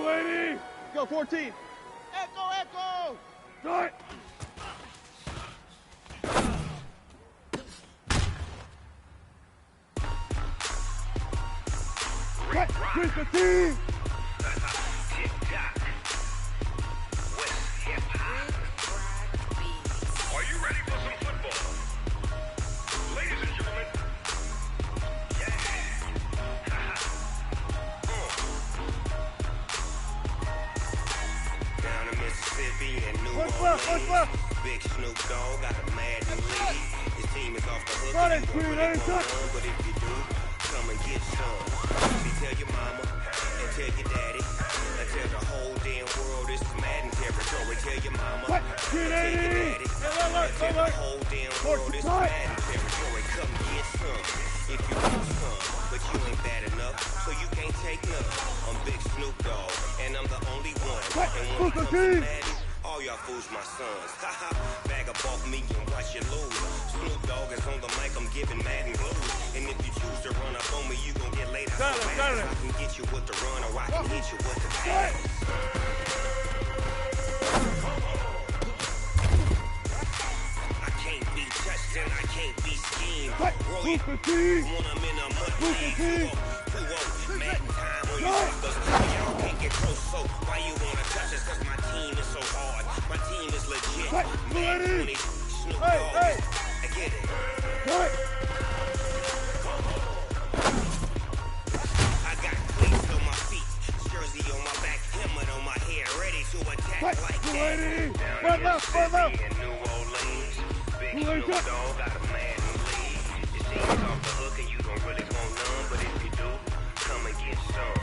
280. Go 14. Echo, echo. Start. Mr43. Are you ready for some football? Ladies and gentlemen, yeah. Down in Mississippi and New Orleans, Big Snoop Dogg got a Madden lead. His team is off the hook, and you won't really go none, but if you do, come and get some. Tell your mama and tell your daddy and tell the whole damn world this is Madden territory. Tell your mama and tell your daddy and tell the whole damn world this is Madden territory. Come get some if you want some, but you ain't bad enough, so you can't take none. I'm Big Snoop Dogg and I'm the only one. And when it comes to Madden, all y'all fools my sons. Haha, bag up off me and watch you lose. Snoop Dogg is on the mic, I'm giving Madden blues. And if you choose to run up on me, you gon' get laid out. I can get you with the run or I can hit you with the pass. I can't be touched and I can't be schemed. Roll you when I'm in a mud league. 2-0, Madden time on you suckers. Y'all can't get close, so why you wanna touch us? Cause my team is so hard. My team is legit. Madden 20, Snoop Dogg. I get it. I got cleats on my feet, jersey on my back, helmet on my head, ready to attack like that. Down in Mississippi and New Orleans, Big Snoop Dogg got a Madden lead. Your team's off the hook and you don't really want none, but if you do, come and get some.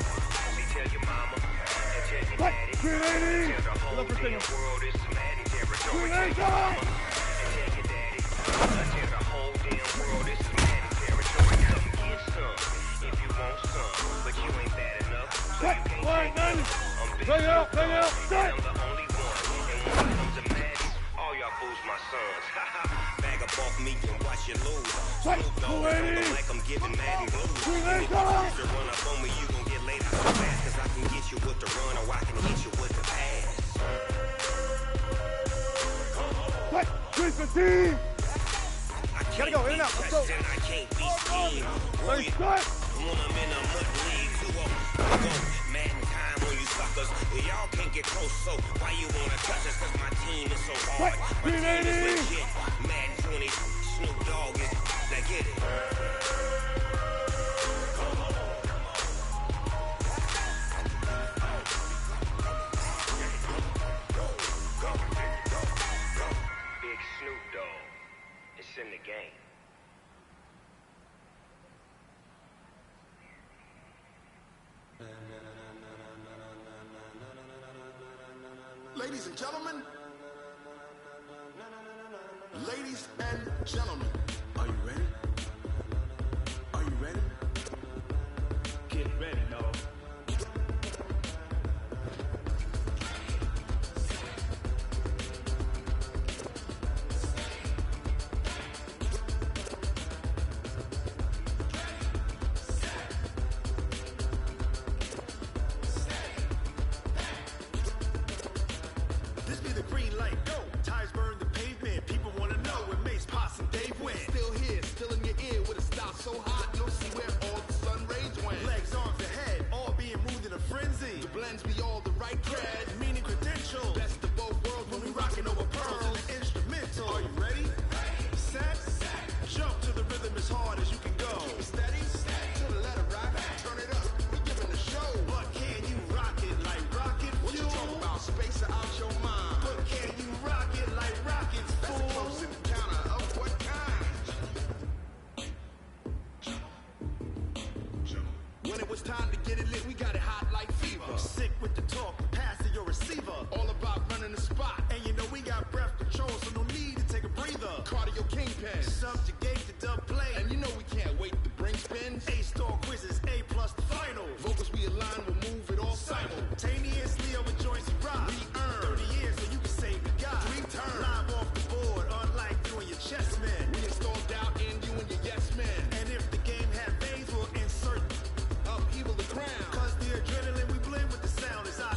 See, tell your mama and tell your daddy, and tell the whole damn world this is Madden territory. Tell your mama and tell your daddy, and tell the whole damn world this is Madden territory. Come get some if you want some, but you ain't bad enough, so you can't take none. I'm Big Snoop Dogg, and I'm the only one. And when it comes to Madden, all y'all fools my sons. Bag up off me and watch you lose. Snoop Dogg is on the mic, I'm giving Madden blues. And if you choose to run up on me, you gon' get laid out so fast. Cause I can get you with the run or I can hit you with the pass. I can't be touched and I can't be schemed. Roll you when I'm in a mud league. 2-0, Madden time on you suckers. Y'all can't get close, so why you wanna touch us? Cause my team is so hard. My team is legit. Madden 20, Snoop Dogg is, now get it. Big Snoop Dogg, it's in the game. Ladies and gentlemen, ladies and gentlemen, are you ready? Are you ready? Get ready, dog. This be the green light, go! Tires burn the pavement, people wanna know when Mace, Potts, and Dave win. Still here, still in your ear with a style so hot, no see where all the sun rays went. Legs, arms, and head, all being moved in a frenzy. The blends be all the right cred, meaning credentials. Best of both worlds when we rockin' over pearls and the instrumental. Are you ready? Set, jump to the rhythm as hard as you can go. Keep it steady, to the letter rock, turn it up, we giving the show. But can you rock it like rocket fuel? What you talking about, space out your mind? But can you rock it like rockets, fool? That's a close encounter of what kind? When it was time to get it lit, we got it hot like fever. Sick with the talk, pass to your receiver. All about running the spot, and you know we got breath control, so no need to take a breather. Cardio kingpin, subjugate the dub play, and you know we can't wait to bring spins. A-star quizzes, A+ the final. Vocals we align, we'll move it all simultaneously over joints we rock. We earn 30 years, so you can say we got 3 turns. Live off the board, unlike you and your chess men. We installed doubt in you and your yes men. And if the game had veins, we'll insert upheaval the ground. Cause the adrenaline we blend with the sound is our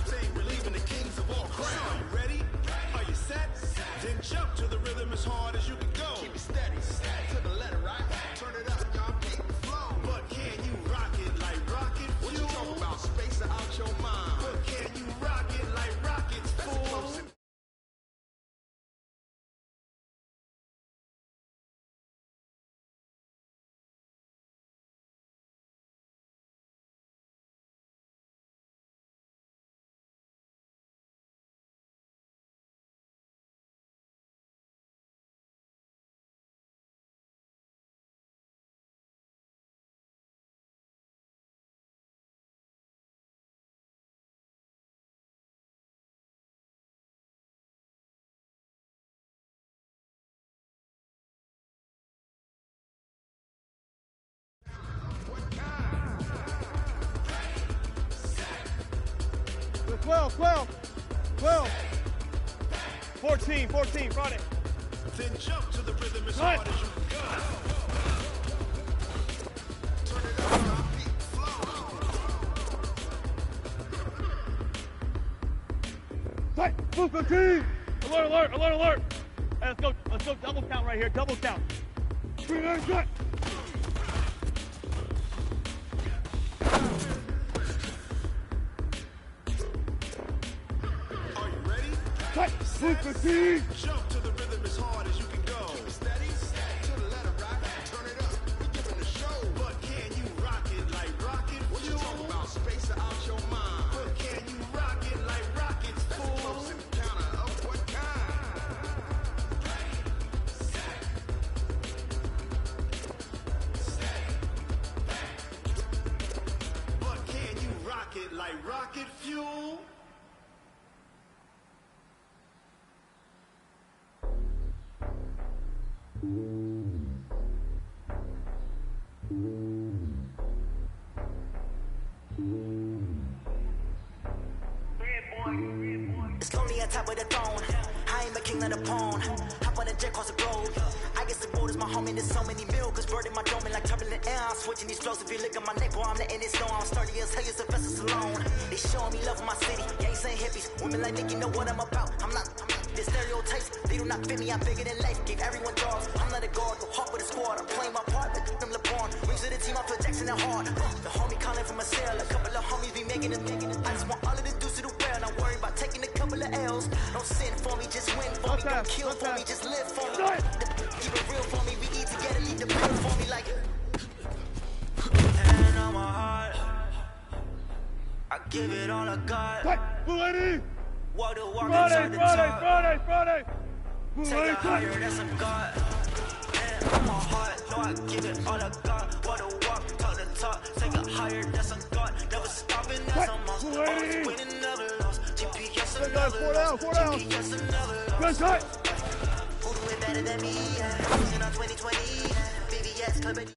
12. 14, Friday. Then jump to the rhythm as hard as you can go. Turn it up, beat, flow. Tight, Mr43. Alert. Hey, let's go double count right here, double count. 3 9 shot. Are you ready? Tight, Mr43. Jump to the rhythm as hard as you can go. Steady, to the letter rock. Turn it up, we giving the show. But can you rock it like rocket? What you talking about? Space out your mind. But can you rock it like rockets? Fool. Close encounter of what kind? But can you rock it like rocket fuel? It's lonely on top of the throne. I ain't the king of the pawn. Hop on a jet across the globe. I guess the road is my home and there's so many milk. Bird in my dome and like turbulent air. I'm switching these flows. If you look at my neck, boy, I'm letting it slow. I'm sturdy as hell, you Sylvester Stallone. They showing me love in my city. Gangs and hippies. Women like Nick, you know what I'm about. I'm not the stereotypes. They do not fit me. I'm bigger than life. Gave everyone jobs. I'm not a guard. Go hard with a squad. I'm playing my part. Like them LeBron. Wings of the team. I put Jackson and hard. The homie calling from a cell. A couple of homies be making it. I just want all of the dudes to do well. Not worry about taking a couple of L's. Don't sin for me, just win for me. Don't kill for me, just live for me. Keep it real for me. We eat together, leave the bill for me like. Hand on my heart, I give it all I got. Tight, Mr43. Walk the walk, Friday. Take it higher, Mr43. that's a God. Hand on my heart, no, I give it all I got. Walk the walk, talk the talk, take it higher, that's a God. Never stopping, that's a monster. Always winning, never lost. GPS another loss. GPS another loss. Good tight. Who do it better than me? Losing on 2020. BBS clipping.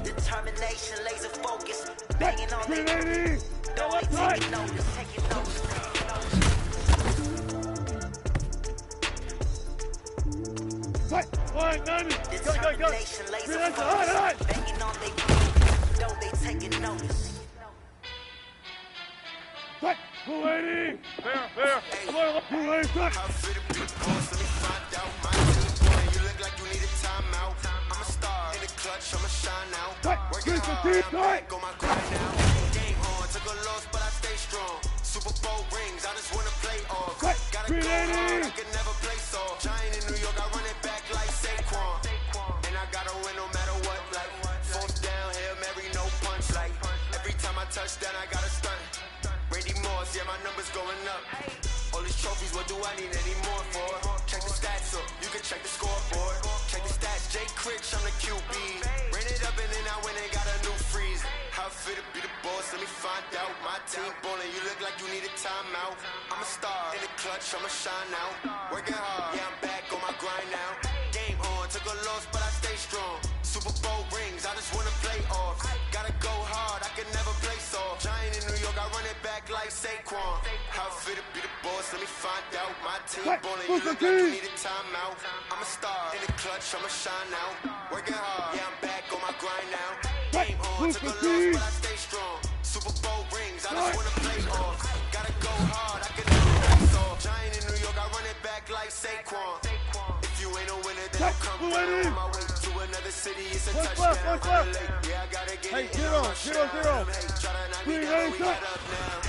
Determination, laser focus. Banging on the 380. don't wait, taking notice, taking notice. Tight, 590. Determination, laser High. focus. Banging on they don't they taking notice. Tight, 280. Fair. Alert, 280 shot. How fit it be, boss? Let me find out. My team boy, you look like you need a timeout. I'm a star in the clutch, I'ma shine out. Tight, Working hard, 315. I'm back on my grind now. Game on, took a loss, but I stay strong. Super Bowl rings, I just wanna play off. Tight, Gotta go 380. hard, I can never play soft. Giant in New York, I run it back like Saquon. And I gotta win no matter what. Like fourth down, Hail Mary, no punch. Like every time I touch down, I gotta stunt. Randy Moss, yeah, my numbers going up. All these trophies, what do I need any more for? Check the stats up, you can check the scoreboard. Check the stats, Jay Critch, I'm the QB. Ran it up and then I went and got a new freeze. How fit to be the boss, let me find out. My team ballin', you look like you need a timeout. I'm a star in the clutch, I'ma shine out. Working hard, yeah, I'm back on my grind now. Game on, took a loss, but I stay strong. Super Bowl rings, I just wanna play off. Gotta go hard, I can never play soft. Giant in New York, I run it back like Saquon. How fit to be the boss, let me find out. My team ballin', you look like you need a timeout. I'm a star in the clutch, I'ma shine out. Working hard, yeah, I'm back on my grind now. Game on, took a loss, but I stay strong. Super Bowl rings, I just wanna play off. Gotta go hard, I can never play soft. Giant in New York, I run it back like Saquon. If you ain't a winner, then I'll come down. On my way to another city, it's a touchdown. Yeah, I gotta get it in a rush now. Try to knock me down, we got up now.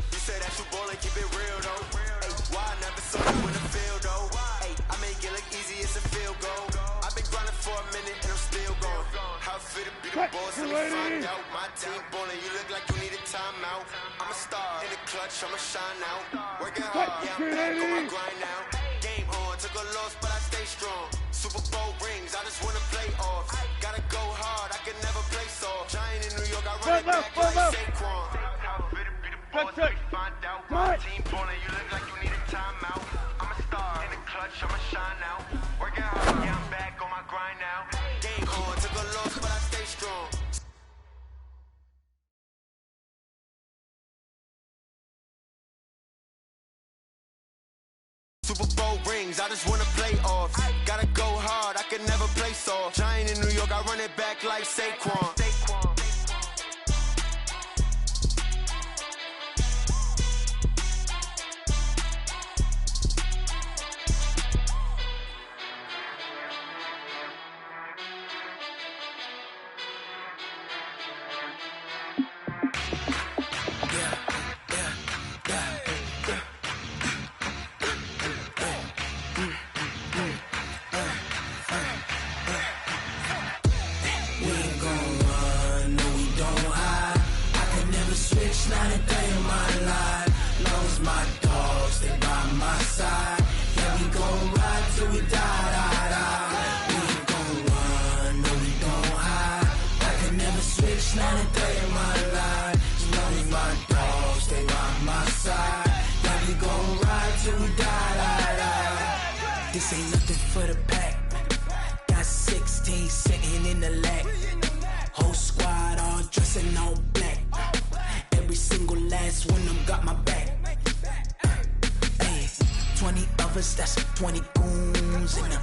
You say that you ballin', keep it real though. Hey, why I never saw you in the field though? Hey, I make it look easy, it's a field goal. I've been grinding for a minute and I'm still going. How fit to be the boss, let me find out. My team ballin', you look like you need a timeout. I'm a star in the clutch, I'ma shine out. Working hard, yeah, I'm back on my grind now. Game on, took a loss, but I stay strong. Super Bowl rings, I just wanna play off. Gotta go hard, I can never play soft. Giant in New York, I run it back like Saquon. How fit to be the boss, let me find out. My team ballin', you look like you need a timeout. I'm a star in the clutch, I'ma shine out. Working hard, yeah, I'm back on my grind now. Game on, took a loss, but I stay strong. gold rings, I just wanna play off. Gotta go hard, I can never play soft. Giant in New York, I run it back like Saquon. Not a day in my life, long as my dogs stay by my side. Yeah, we gon' ride till we die, die, die. We ain't gon' run, no we don't hide. I can never switch, not a day in my life, as long as my dogs stay by my side. Yeah, we gon' ride till we die, die, die. This ain't nothing for the pack. Got 16 sitting in the lap. Whole squad all dressing all black. Every single last one of them got my back. Hey, 20 of us, that's 20 goons. And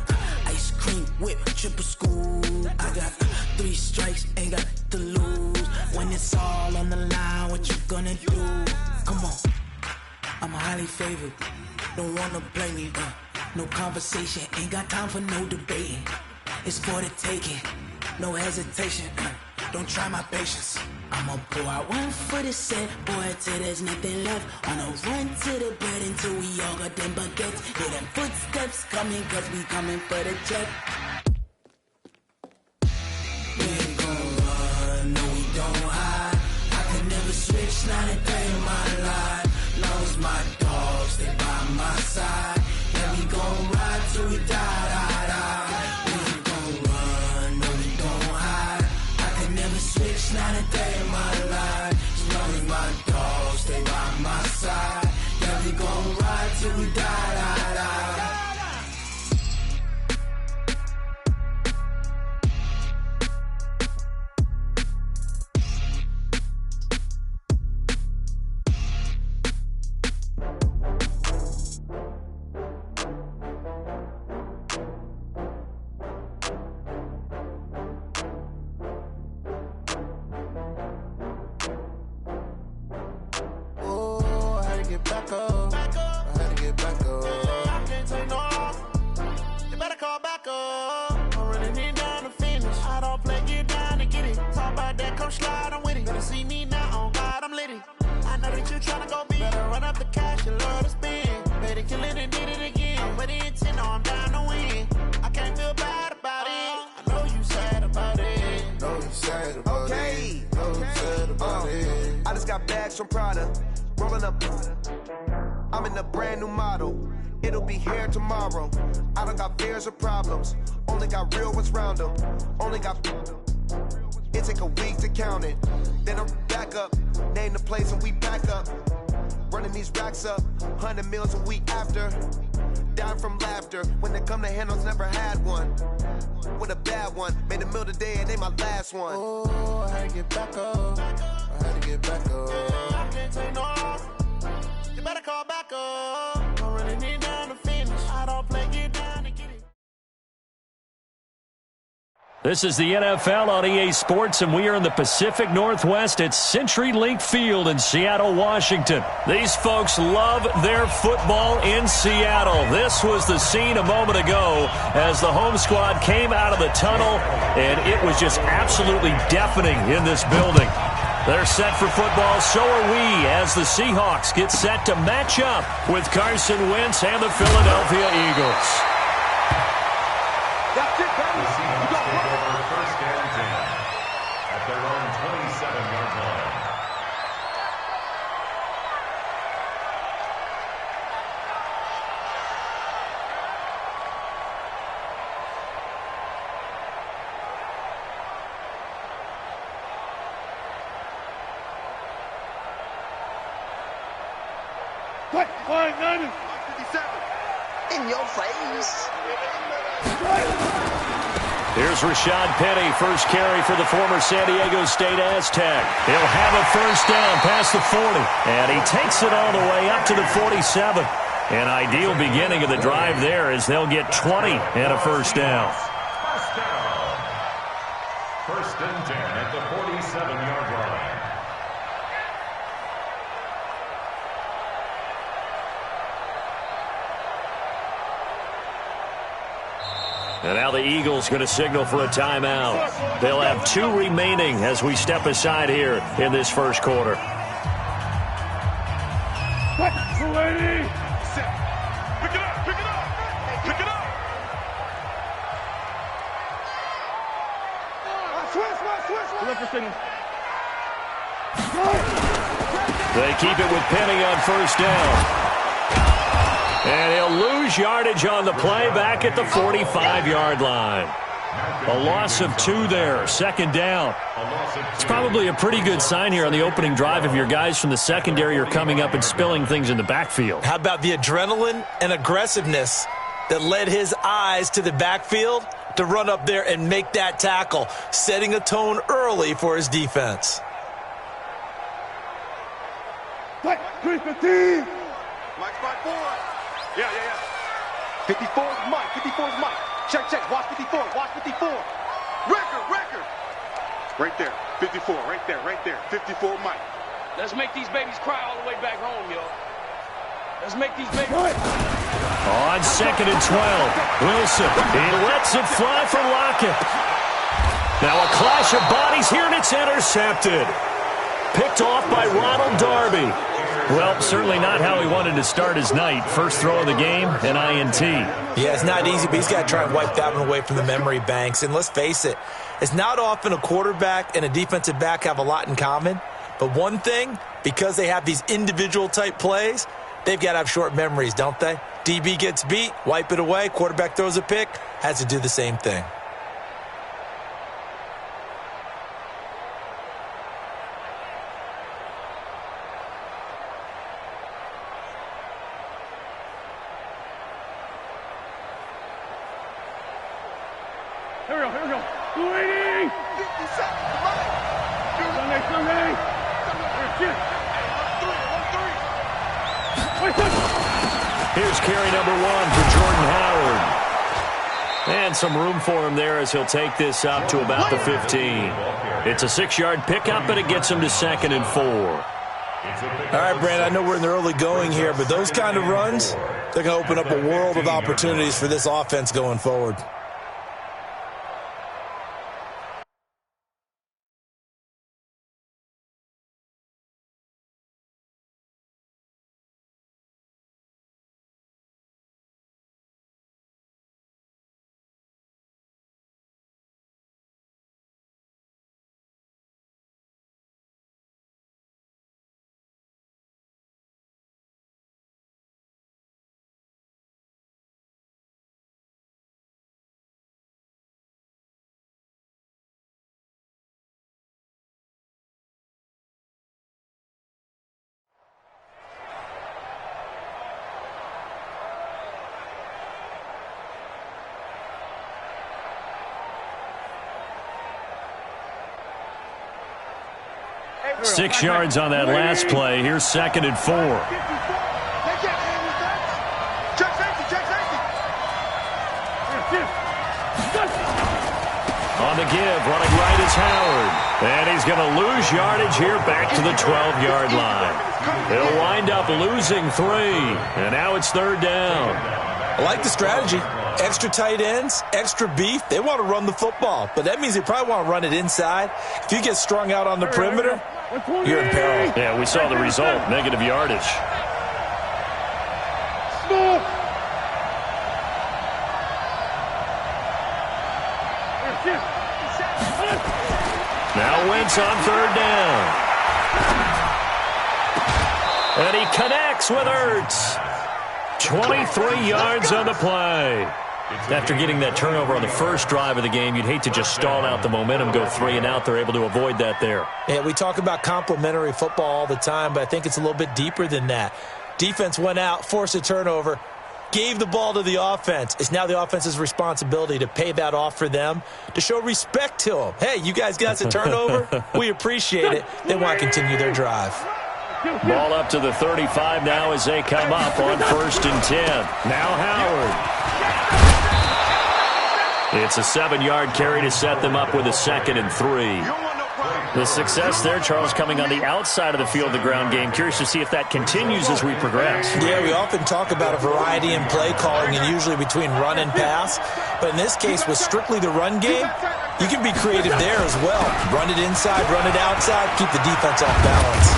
ice cream whip, triple scoop. I got 3 strikes, ain't got to lose. When it's all on the line, what you gonna do? Come on, I'm highly favored. Don't wanna blame me, no conversation, ain't got time for no debating. It's for the taking, no hesitation. Don't try my patience. I'ma pour out one for the set, boy, till there's nothing left. On a run to the bread until we all got them baguettes. Hear them footsteps coming, cause we coming for the check. We ain't gon' run, no we don't hide. I can never switch, not a day in my life. Long as my dogs stay by my side. Yeah, we gon' ride till we die, die, die. We ain't gon' run, no we don't hide. I can never switch, not a day in my life. As long as my dogs stay by my side. Yeah, we gon' ride till we die, die, die. Get back up. I had to get back up. I can't take no loss. You better call back up. I'm running it down to finish. I don't play, get down to get it. Talk about that, come slide, I'm with it. Better see me now, on God, I'm litty. I know that you tryna go big. Better run up the cash, you love to spend. Better kill it and did it again. I'm with the intent, no, I'm down to win. I can't feel bad about it. I know you sad about it. Know you sad about it. Know you sad about it. I just got bags from Prada. Rolling up, I'm in a brand new model. It'll be here tomorrow. I don't got fears or problems. Only got real ones round them. Only got. It take a week to count it. Then I'm back up. Name the place and we back up. Running these racks up. 100 meals a week after. Down from laughter. When they come to handles, never had one. With a bad one. Made a meal today and they my last one. Oh, I had to get back up. I had to get back up. I can't take no loss. You better call back up. I'm running it down to finish. I don't play, get down to get it. This is the NFL on EA Sports, and we are in the Pacific Northwest at CenturyLink Field in Seattle, Washington. These folks love their football in Seattle. This was the scene a moment ago as the home squad came out of the tunnel, and it was just absolutely deafening in this building. They're set for football, so are we, as the Seahawks get set to match up with Carson Wentz and the Philadelphia Eagles. That's it, baby. You got for first and 10 at their own 27-yard line. Quick, 590. 57. In your face. Here's Rashad Penny, first carry for the former San Diego State Aztec. He'll have a first down past the 40, and he takes it all the way up to the 47. An ideal beginning of the drive there as they'll get 20 and a first down. First and 10 at the 47-yard line. And now the Eagles going to signal for a timeout. They'll have 2 remaining as we step aside here in this first quarter. Lady. Pick it up, pick it up, pick it up. Switch. They keep it with Penny on first down. And he'll lose yardage on the play back at the 45-yard line. A loss of 2 there, second down. It's probably a pretty good sign here on the opening drive if your guys from the secondary are coming up and spilling things in the backfield. How about the adrenaline and aggressiveness that led his eyes to the backfield to run up there and make that tackle, setting a tone early for his defense. 315. Mike spot 4. Yeah. 54 is Mike. 54 is Mike. Check. Watch 54. Watch 54. Record. Right there. 54. Right there. 54 Mike. Let's make these babies cry all the way back home, yo. Let's make these babies. On second and 12, Wilson. He lets it fly for Lockett. Now a clash of bodies here, and it's intercepted. Picked off by Ronald Darby. Well, certainly not how he wanted to start his night. First throw of the game, an INT. Yeah, it's not easy, but he's got to try and wipe that one away from the memory banks. And let's face it, it's not often a quarterback and a defensive back have a lot in common. But one thing, because they have these individual type plays, they've got to have short memories, don't they? DB gets beat, wipe it away, quarterback throws a pick, has to do the same thing. Here we go. 280. 57. Mike. Sunday. Here's carry number 1 for Jordan Howard. And some room for him there as he'll take this up to about the 15. It's a 6-yard pickup, but it gets him to second and 4. All right, Brandon, I know we're in the early going here, but those kind of runs, they're going to open up a world of opportunities for this offense going forward. Hey, 6 yards on that last play. Here's second and 4. Check safety. On the give, running right is Howard. And he's going to lose yardage here back to the 12-yard line. He'll wind up losing 3. And now it's third down. I like the strategy. Extra tight ends, extra beef. They want to run the football, but that means they probably want to run it inside. If you get strung out on the perimeter, you're in peril. Yeah, we saw the result, negative yardage. Now Wentz on third down. And he connects with Ertz. 23 yards on the play. After getting that turnover on the first drive of the game, you'd hate to just stall out the momentum, go 3 and out. They're able to avoid that there. Yeah, we talk about complementary football all the time, but I think it's a little bit deeper than that. Defense went out, forced a turnover, gave the ball to the offense. It's now the offense's responsibility to pay that off for them, to show respect to them. Hey, you guys got us a turnover. We appreciate it. They want to continue their drive. Ball up to the 35 now as they come up on 1st and 10. Now Howard. It's a 7-yard carry to set them up with a 2nd and 3. The success there, Charles, coming on the outside of the field, the ground game. Curious to see if that continues as we progress. Yeah, we often talk about a variety in play calling and usually between run and pass. But in this case, with strictly the run game, you can be creative there as well. Run it inside, run it outside, keep the defense off balance.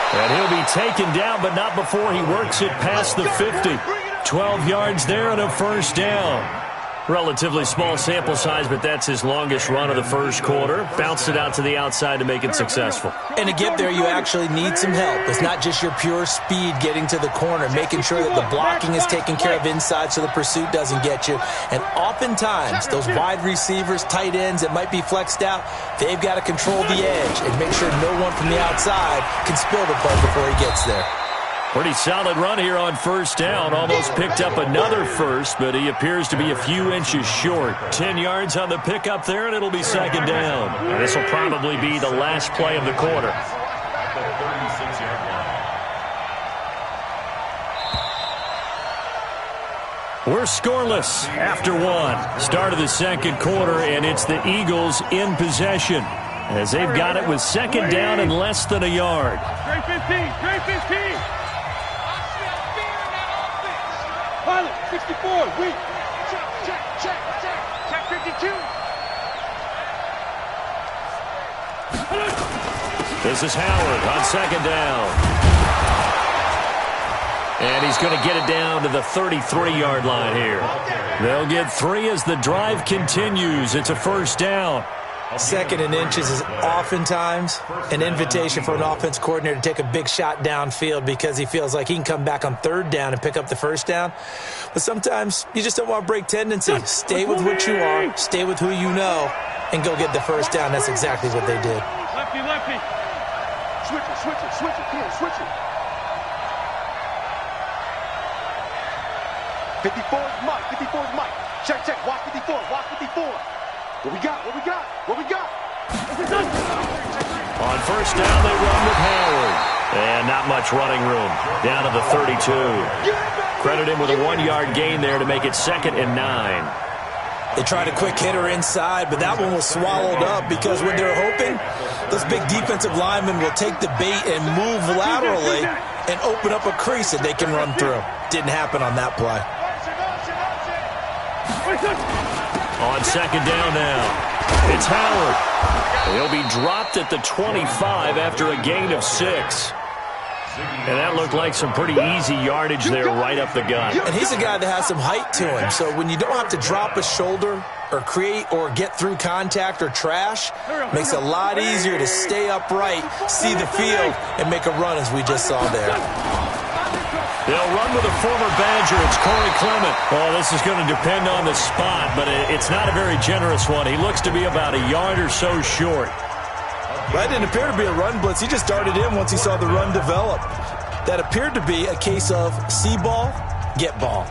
And he'll be taken down, but not before he works it past the 50. 12 yards there and a 1st down. Relatively small sample size, but that's his longest run of the 1st quarter. Bounced it out to the outside to make it successful. And to get there, you actually need some help. It's not just your pure speed getting to the corner, making sure that the blocking is taken care of inside so the pursuit doesn't get you. And oftentimes, those wide receivers, tight ends that might be flexed out, they've got to control the edge and make sure no one from the outside can spill the play before he gets there. Pretty solid run here on 1st down. Almost picked up another 1st, but he appears to be a few inches short. 10 yards on the pickup there, and it'll be 2nd down. And this will probably be the last play of the quarter. We're scoreless after 1. Start of the 2nd quarter, and it's the Eagles in possession as they've got it with 2nd down and less than a yard. Straight 15, straight 15. Pilot, 64, weak. Check 52. This is Howard on 2nd down. And he's going to get it down to the 33-yard line here. They'll get 3 as the drive continues. It's a 1st down. 2nd and inches is oftentimes an invitation for an offense coordinator to take a big shot downfield because he feels like he can come back on 3rd down and pick up the 1st down. But sometimes you just don't want to break tendency. Stay with what you are, stay with who you know, and go get the 1st down. That's exactly what they did. Lefty, lefty. Switch it, switch it, switch it, Ken, switch it. 54 is Mike, 54 is Mike. Check, check, watch 54, watch 54. What we got, what we got, what we got? On 1st down, they run with Howard. And not much running room. Down to the 32. Credit him with a 1-yard gain there to make it 2nd and 9. They tried a quick hitter inside, but that one was swallowed up because when they're hoping, those big defensive linemen will take the bait and move laterally and open up a crease that they can run through. Didn't happen on that play. On 2nd down now, it's Howard. He'll be dropped at the 25 after a gain of 6. And that looked like some pretty easy yardage there right up the gut. And he's a guy that has some height to him, so when you don't have to drop a shoulder or create or get through contact or trash, it makes it a lot easier to stay upright, see the field, and make a run as we just saw there. They'll run with a former Badger. It's Corey Clement. Oh, this is going to depend on the spot, but it's not a very generous one. He looks to be about a yard or so short. That didn't appear to be a run blitz. He just darted in once he saw the run develop. That appeared to be a case of see ball, get ball.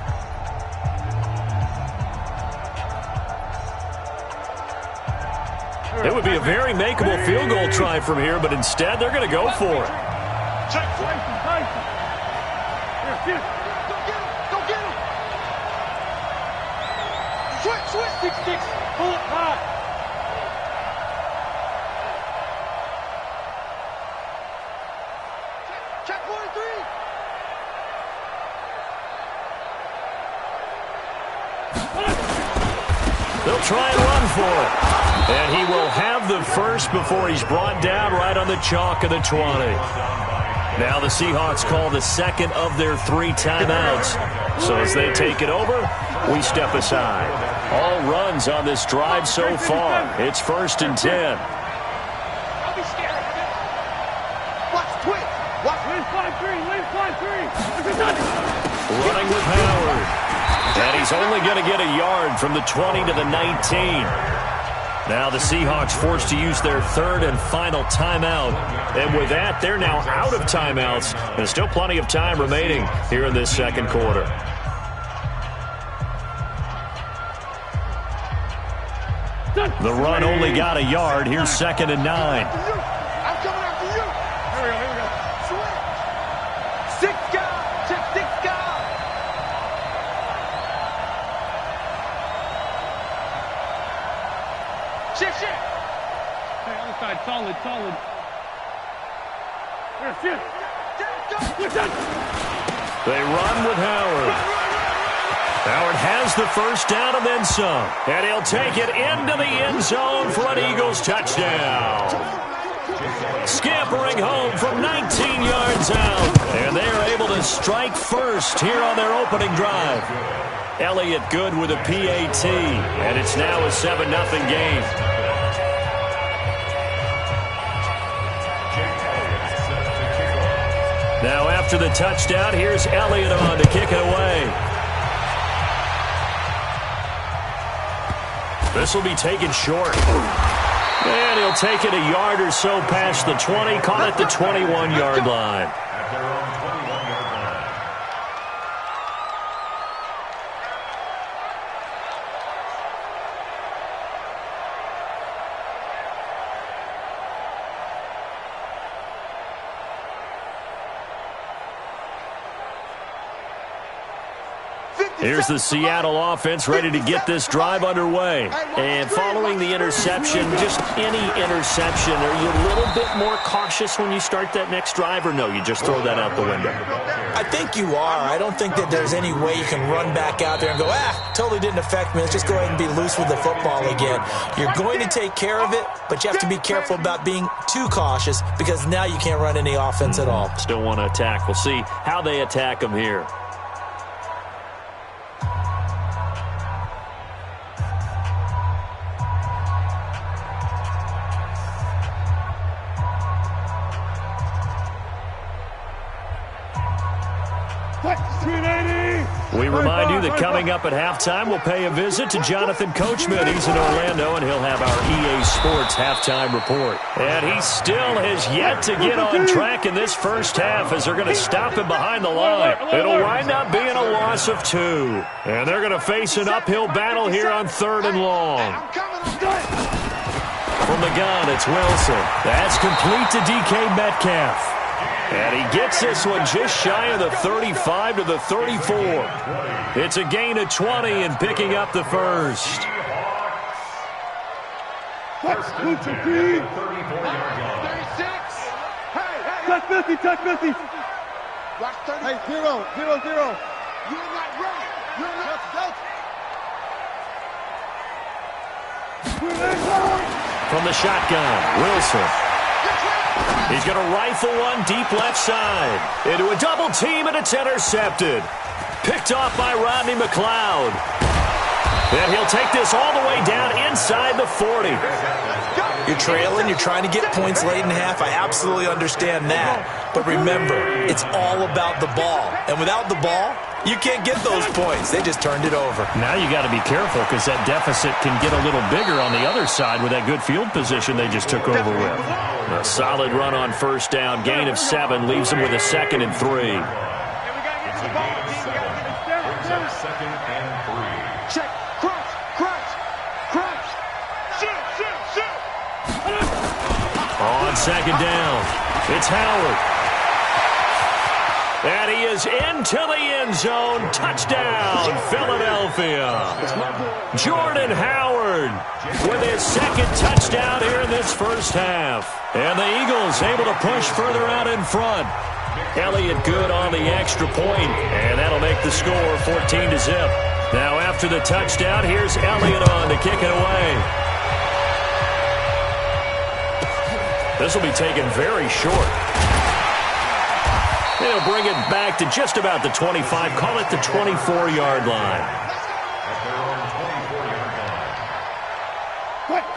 It would be a very makeable field goal try from here, but instead they're going to go for it. Check, Tyson. Here. Go get him. Switch. 6-6. Pull it high. Check 43. They'll try and run for it. And he will have the first before he's brought down right on the chalk of the 20. Now the Seahawks call the second of their 3 timeouts. So as they take it over, we step aside. All runs on this drive so far. It's 1st and 10. Don't be scared. Watch twitch. Watch lane 5-3. Running with Howard. And he's only going to get a yard from the 20 to the 19. Now the Seahawks forced to use their 3rd and final timeout. And with that, they're now out of timeouts. There's still plenty of time remaining here in this 2nd quarter. The run only got a yard. Here's 2nd and 9. I'm coming after you. Here we go. solid. They run with Howard. Howard has the first down and then some. And he'll take it into the end zone for an Eagles touchdown. Scampering home from 19 yards out. And they are able to strike first here on their opening drive. Elliott good with a PAT. And it's now a 7-0 game. Now after the touchdown, here's Elliott on to kick it away. This will be taken short. And he'll take it a yard or so past the 20, call it the 21-yard line. Here's the Seattle offense ready to get this drive underway. And following the interception, just any interception, are you a little bit more cautious when you start that next drive, or no, you just throw that out the window? I think you are. I don't think that there's any way you can run back out there and go, totally didn't affect me. Let's just go ahead and be loose with the football again. You're going to take care of it, but you have to be careful about being too cautious because now you can't run any offense at all. Still want to attack. We'll see how they attack them here. We remind you that coming up at halftime, we'll pay a visit to Jonathan Coachman. He's in Orlando, and he'll have our EA Sports halftime report. And he still has yet to get on track in this first half as they're going to stop him behind the line. It'll wind up being a loss of 2. And they're going to face an uphill battle here on 3rd and long. From the gun, it's Wilson. That's complete to DK Metcalf. And he gets this one just shy of the 35 to the 34. It's a gain of 20 and picking up the first. Touch 50. Touch 50. Hey, 0. You're not ready. You're not From the shotgun, Wilson. He's going to rifle one deep left side. Into a double team, and it's intercepted. Picked off by Rodney McLeod. And he'll take this all the way down inside the 40. You're trailing. You're trying to get points late in half. I absolutely understand that. But remember, it's all about the ball. And without the ball, you can't get those points. They just turned it over. Now you got to be careful because that deficit can get a little bigger on the other side with that good field position they just took over with. A solid run on first down. Gain of 7 leaves them with a 2nd and 3. Second and 3. Check. Crunch. Shoot. On second down, it's Howard. And he is into the end zone. Touchdown, Philadelphia. Jordan Howard with his 2nd touchdown here in this first half. And the Eagles able to push further out in front. Elliott good on the extra point, and that'll make the score 14-0. Now after the touchdown, here's Elliott on to kick it away. This will be taken very short. They'll bring it back to just about the 25, call it the 24-yard line.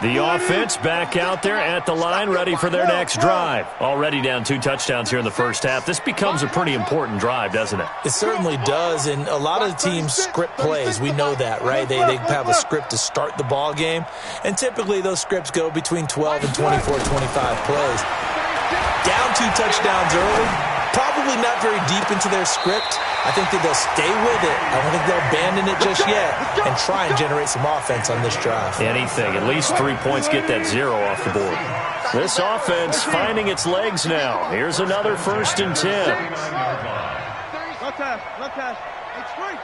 The offense back out there at the line, ready for their next drive. Already down 2 touchdowns here in the first half. This becomes a pretty important drive, doesn't it? It certainly does, and a lot of the teams script plays. We know that, right? They have a script to start the ball game, and typically those scripts go between 12 and 24, 25 plays. Down 2 touchdowns early. Probably not very deep into their script. I think that they'll stay with it. I don't think they'll abandon it just yet and try and generate some offense on this drive. Anything. At least 3 points, get that 0 off the board. This offense finding its legs now. Here's another 1st and 10. Left hash. It's straight.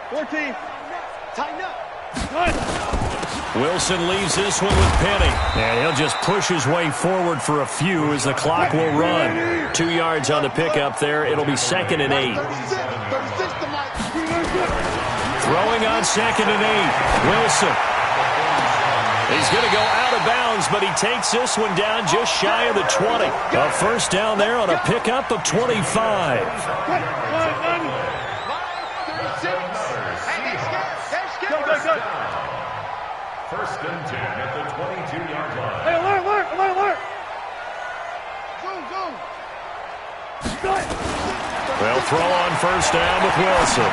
14. Tighten up. Wilson leaves this one with Penny. And he'll just push his way forward for a few as the clock will run. 2 yards on the pickup there. It'll be 2nd and 8. Throwing on 2nd and 8. Wilson. He's going to go out of bounds, but he takes this one down just shy of the 20. A first down there on a pickup of 25. First and 10 at the 22-yard line. Hey, alert! Zoom. They'll throw on first down with Wilson.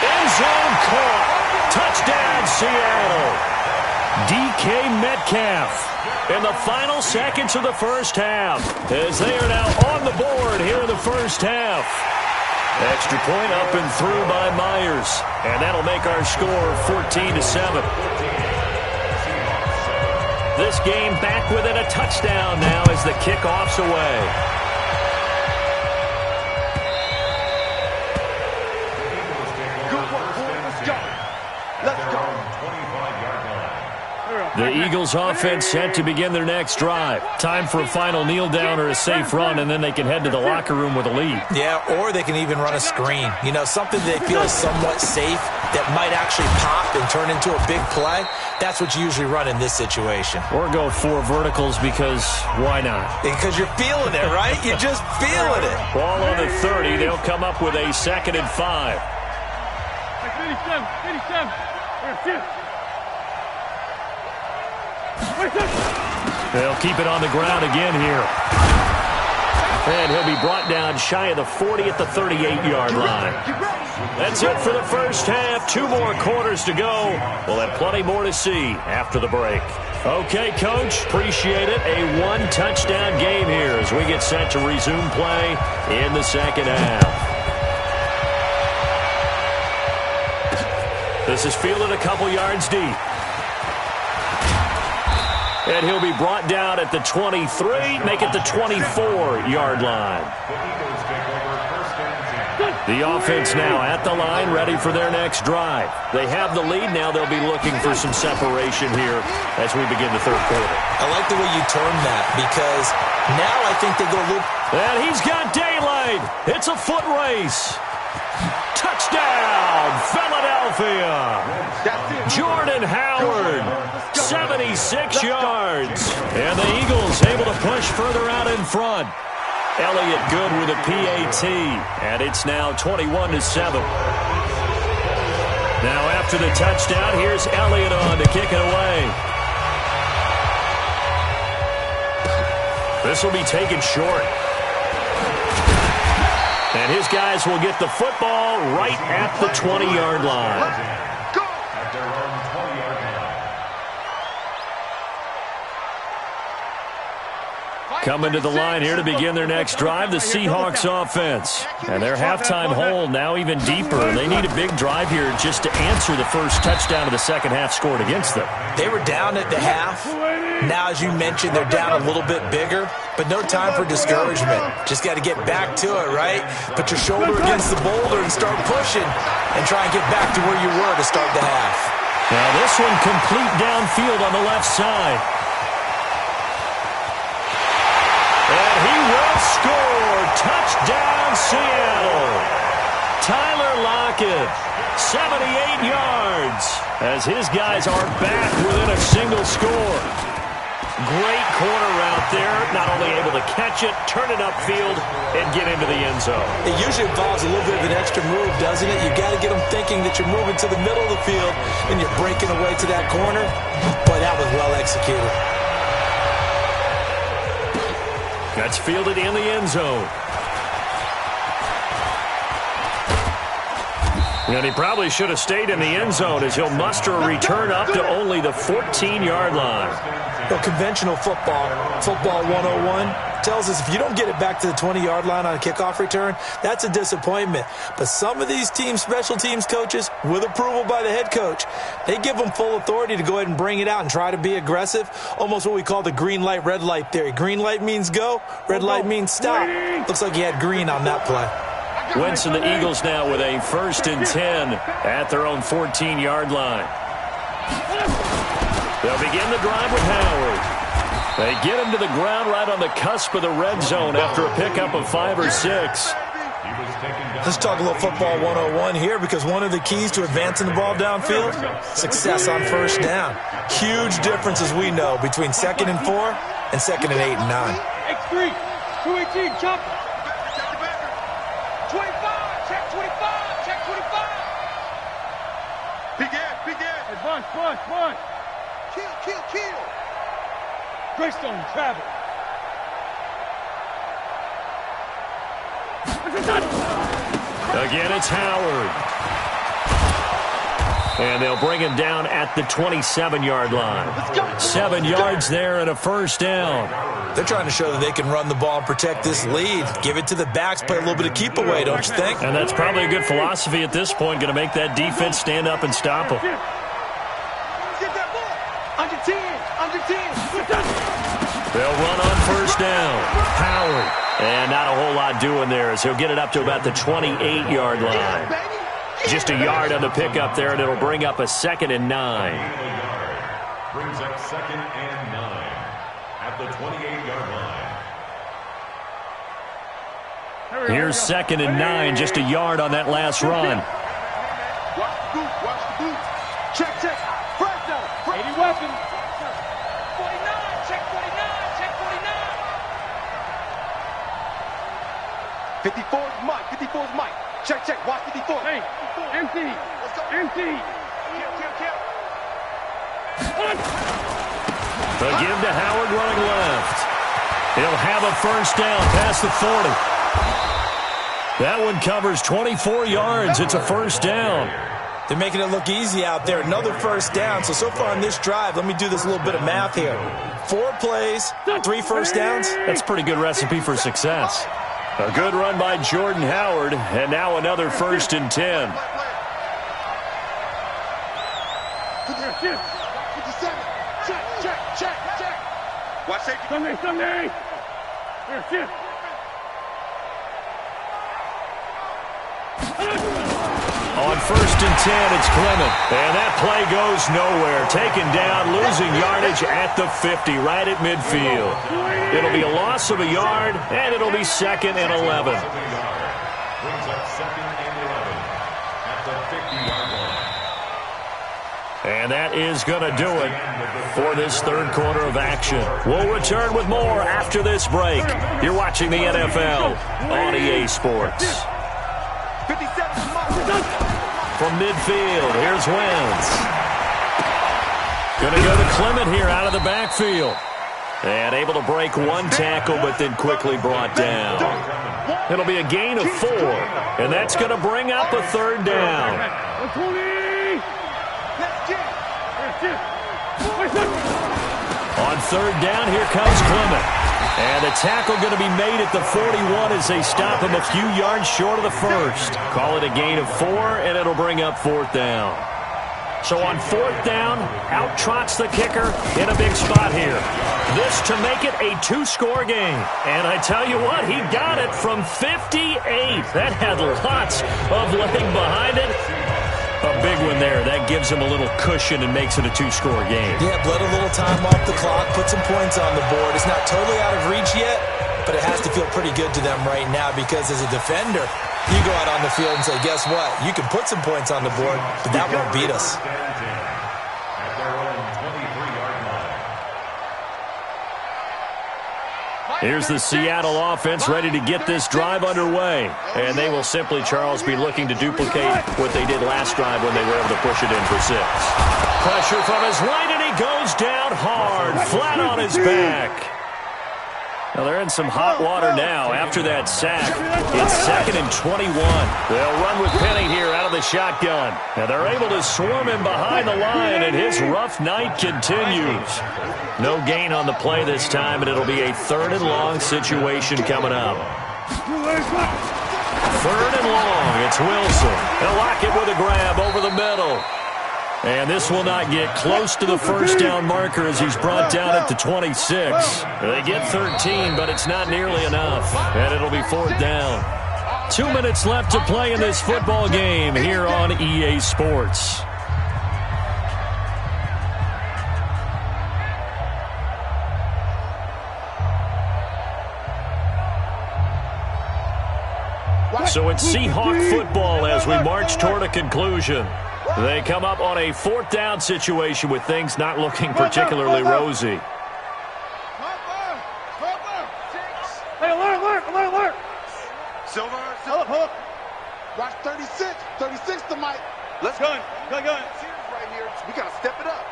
End zone caught. Touchdown, Seattle. DK Metcalf in the final seconds of the first half as they are now on the board here in the first half. Extra point up and through by Myers. And that'll make our score 14-7. This game back within a touchdown now as the kickoff's away. The Eagles offense set to begin their next drive. Time for a final kneel down or a safe run, and then they can head to the locker room with a lead. Yeah, or they can even run a screen. You know, something they feel is somewhat safe that might actually pop and turn into a big play. That's what you usually run in this situation. Or go 4 verticals because why not? Because you're feeling it, right? You're just feeling it. Ball on the 30. They'll come up with a 2nd and 5. 87. They'll keep it on the ground again here. And he'll be brought down shy of the 40 at the 38-yard line. That's it for the first half. 2 more quarters to go. We'll have plenty more to see after the break. Okay, Coach, appreciate it. A 1-touchdown game here as we get set to resume play in the second half. This is fielded a couple yards deep. And he'll be brought down at the 23, make it the 24-yard line. The offense now at the line, ready for their next drive. They have the lead. Now they'll be looking for some separation here as we begin the third quarter. I like the way you termed that because now I think they go a little... And he's got daylight. It's a foot race. Touchdown, Philadelphia. Jordan Howard, 76 yards. And the Eagles able to push further out in front. Elliott good with a PAT. And it's now 21-7. Now after the touchdown, here's Elliott on to kick it away. This will be taken short. And his guys will get the football right at the 20-yard line. Coming to the line here to begin their next drive, the Seahawks offense. And their halftime hole now even deeper. They need a big drive here just to answer the first touchdown of the second half scored against them. They were down at the half. Now, as you mentioned, they're down a little bit bigger, but no time for discouragement. Just got to get back to it, right? Put your shoulder against the boulder and start pushing and try and get back to where you were to start the half. Now this one complete downfield on the left side. And he will score. Touchdown, Seattle. Tyler Lockett, 78 yards, as his guys are back within a single score. Great corner route there. Not only able to catch it, turn it upfield, and get into the end zone. It usually involves a little bit of an extra move, doesn't it? You got to get them thinking that you're moving to the middle of the field and you're breaking away to that corner. Boy, that was well executed. That's fielded in the end zone. And he probably should have stayed in the end zone as he'll muster a return up to only the 14-yard line. Well, conventional football 101, tells us if you don't get it back to the 20-yard line on a kickoff return, that's a disappointment. But some of these teams, special teams coaches, with approval by the head coach, they give them full authority to go ahead and bring it out and try to be aggressive, almost what we call the green light, red light theory. Green light means go, red light means stop. Looks like he had green on that play. Wentz and the Eagles now with a 1st and 10 at their own 14-yard line. They'll begin the drive with Howard. They get him to the ground right on the cusp of the red zone after a pickup of 5 or 6. Let's talk a little football 101 here, because one of the keys to advancing the ball downfield, success on 1st down. Huge difference, as we know, between 2nd and 4 and 2nd and 8 and 9. X3, 218, chop. 25, check 25, check 25. Begin. Advance, punch. Kill. Greystone, travel. Again, it's Howard. And they'll bring him down at the 27-yard line. 7 yards there and a 1st down. They're trying to show that they can run the ball and protect this lead. Give it to the backs, play a little bit of keep away, don't you think? And that's probably a good philosophy at this point, going to make that defense stand up and stop them. Get that ball. Under 10. They'll run on 1st down. Howard. And not a whole lot doing there, as he'll get it up to about the 28-yard line. Just a yard on the pickup there, and it'll bring up a 2nd and 9. Brings up 2nd and 9 at the 28-yard line. Here's 2nd and 9, just a yard on that last run. Watch the boot. Check. Press down. 80 weapon. 49, check 49. 54 is Mike. Check. Watch 54. Hey, empty. Let's go. Empty. Kill. The give to Howard running left. He'll have a 1st down past the 40. That one covers 24 yards. It's a 1st down. They're making it look easy out there. Another 1st down. So far on this drive, let me do this little bit of math here. 4 plays, 3 1st downs. That's a pretty good recipe for success. A good run by Jordan Howard, and now another 1st and 10. 57. Check. Watch safety. Sunday. Here, shift. On 1st and 10, it's Clement. And that play goes nowhere. Taken down, losing yardage at the 50, right at midfield. It'll be a loss of a yard, and it'll be 2nd and 11. Brings up 2nd and 11 at the 50-yard line. And that is going to do it for this 3rd quarter of action. We'll return with more after this break. You're watching the NFL on EA Sports. 57 From midfield, here's Wentz. Going to go to Clement here out of the backfield. And able to break 1 tackle, but then quickly brought down. It'll be a gain of 4, and that's going to bring up a 3rd down. On 3rd down, here comes Clement. And the tackle going to be made at the 41 as they stop him a few yards short of the 1st. Call it a gain of 4, and it'll bring up 4th down. So on 4th down, out trots the kicker in a big spot here. This to make it a 2-score game. And I tell you what, he got it from 58. That had lots of leg behind it. A big one there. That gives him a little cushion and makes it a 2-score game. Yeah, bled a little time off the clock, put some points on the board. It's not totally out of reach yet, but it has to feel pretty good to them right now, because as a defender, you go out on the field and say, guess what? You can put some points on the board, but that won't beat us. At their own 23-yard line. Here's the Seattle offense ready to get this drive underway. And they will simply, Charles, be looking to duplicate what they did last drive when they were able to push it in for 6. Pressure from his right, and he goes down hard, flat on his back. Now they're in some hot water now after that sack. It's 2nd and 21. They'll run with Penny here out of the shotgun. And they're able to swarm him behind the line, and his rough night continues. No gain on the play this time, and it'll be a 3rd and long situation coming up. 3rd and long, it's Wilson. He'll lock it with a grab over the middle. And this will not get close to the 1st down marker as he's brought down at the 26. They get 13, but it's not nearly enough. And it'll be 4th down. 2 minutes left to play in this football game here on EA Sports. So it's Seahawk football as we march toward a conclusion. They come up on a 4th down situation with things not looking particularly rosy. Hey, alert. Silver. Hook. Watch 36. 36 to Mike. Let's go. Gun. Right here. We got to step it up.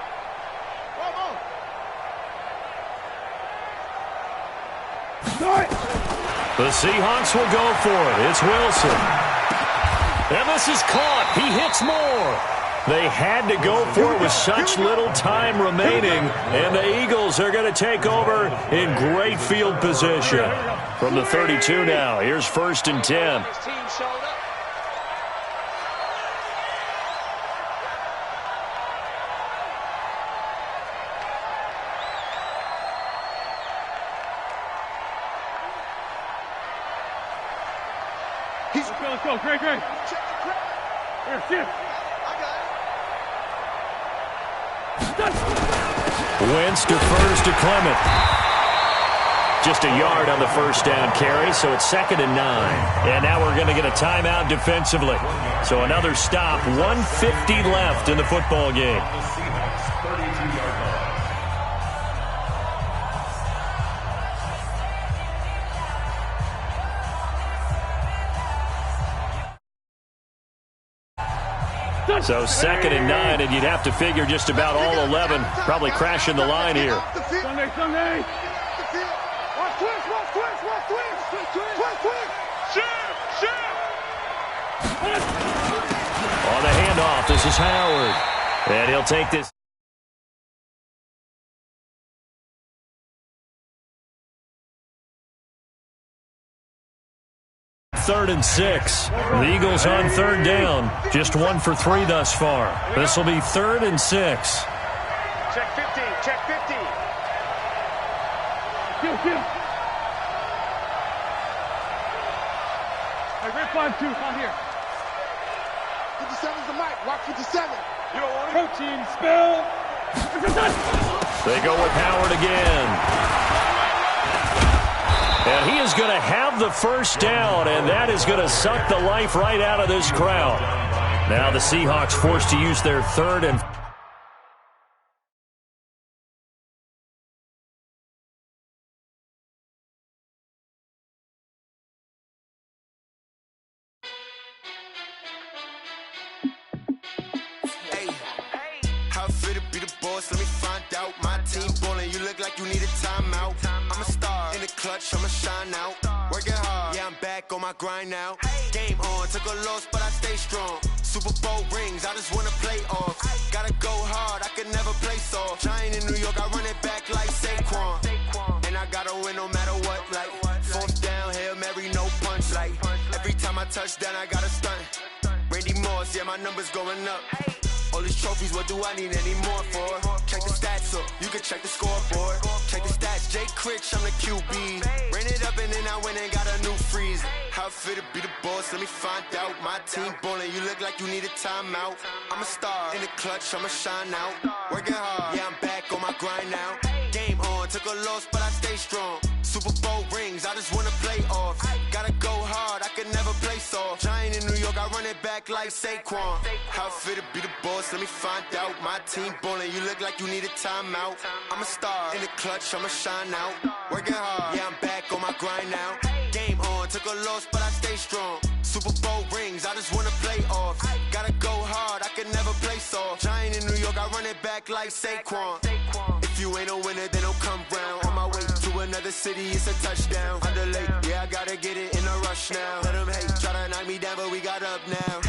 Come on. Start. The Seahawks will go for it. It's Wilson. And this is caught. He hits more. They had to go for it with such little time remaining. And the Eagles are going to take over in great field position. From the 32 now, here's 1st and 10. His team showed up. Let's go. Great. Here, shift. Wentz defers to Clement. Just a yard on the 1st down carry, so it's 2nd and 9. And now we're going to get a timeout defensively. So another stop, 1:50 left in the football game. So 2nd and 9, and you'd have to figure just about all 11 probably crashing the line here. Sunday. Watch twist. On the handoff, this is Howard. And he'll take this. Third and 6. The Eagles on 3rd down. Just 1 for 3 thus far. This will be 3rd and 6. Check 15. Kill. Hey, red 5-2, come here. 57's the mic. Watch 57. You don't want it? Protein spill. They go with Howard again. And he is going to have the 1st down, and that is going to suck the life right out of this crowd. Now the Seahawks forced to use their 3rd and How fit to be the boss? Let me find out. My team ballin', you look like you need a timeout. I'm a star in the clutch, I'ma shine out. Working hard, yeah, I'm back on my grind now. Game on, took a loss, but I stay strong. Super Bowl rings, I just wanna play off. Gotta go hard, I can never play soft. Giant in New York, I run it back like Saquon. And I gotta win no matter what, like 4th down, Hail Mary, no punch. Like every time I touch down, I gotta stunt. Randy Moss, yeah, my numbers going up. All these trophies, what do I need any more for? Check the stats up, you can check the scoreboard. Check the stats, Jay Critch, I'm the QB. Ran it up and then I went and got a new freeze. How fit to be the boss, let me find out. My team ballin', you look like you need a timeout. I'm a star in the clutch, I'ma shine out. Working hard, yeah, I'm back on my grind now. Game on, took a loss, but I stay strong. Super Bowl rings, I just wanna play off. Gotta go hard, I can never play soft. Giant in New York, I run it back like Saquon. How fit to be the boss, let me find out. My team ballin', you look like you need a timeout. I'm a star in the clutch, I'ma shine out. Working hard, yeah, I'm back on my grind now. Game on, took a loss, but I stay strong. Super Bowl rings, I just wanna play off. Gotta go hard, I can never play soft. Giant in New York, I run it back like Saquon. If you ain't a winner, then don't come round. On my way to another city, it's a touchdown. Underlay, yeah, I gotta get it in a rush now. Let them hate, try to knock me down, but we got up now.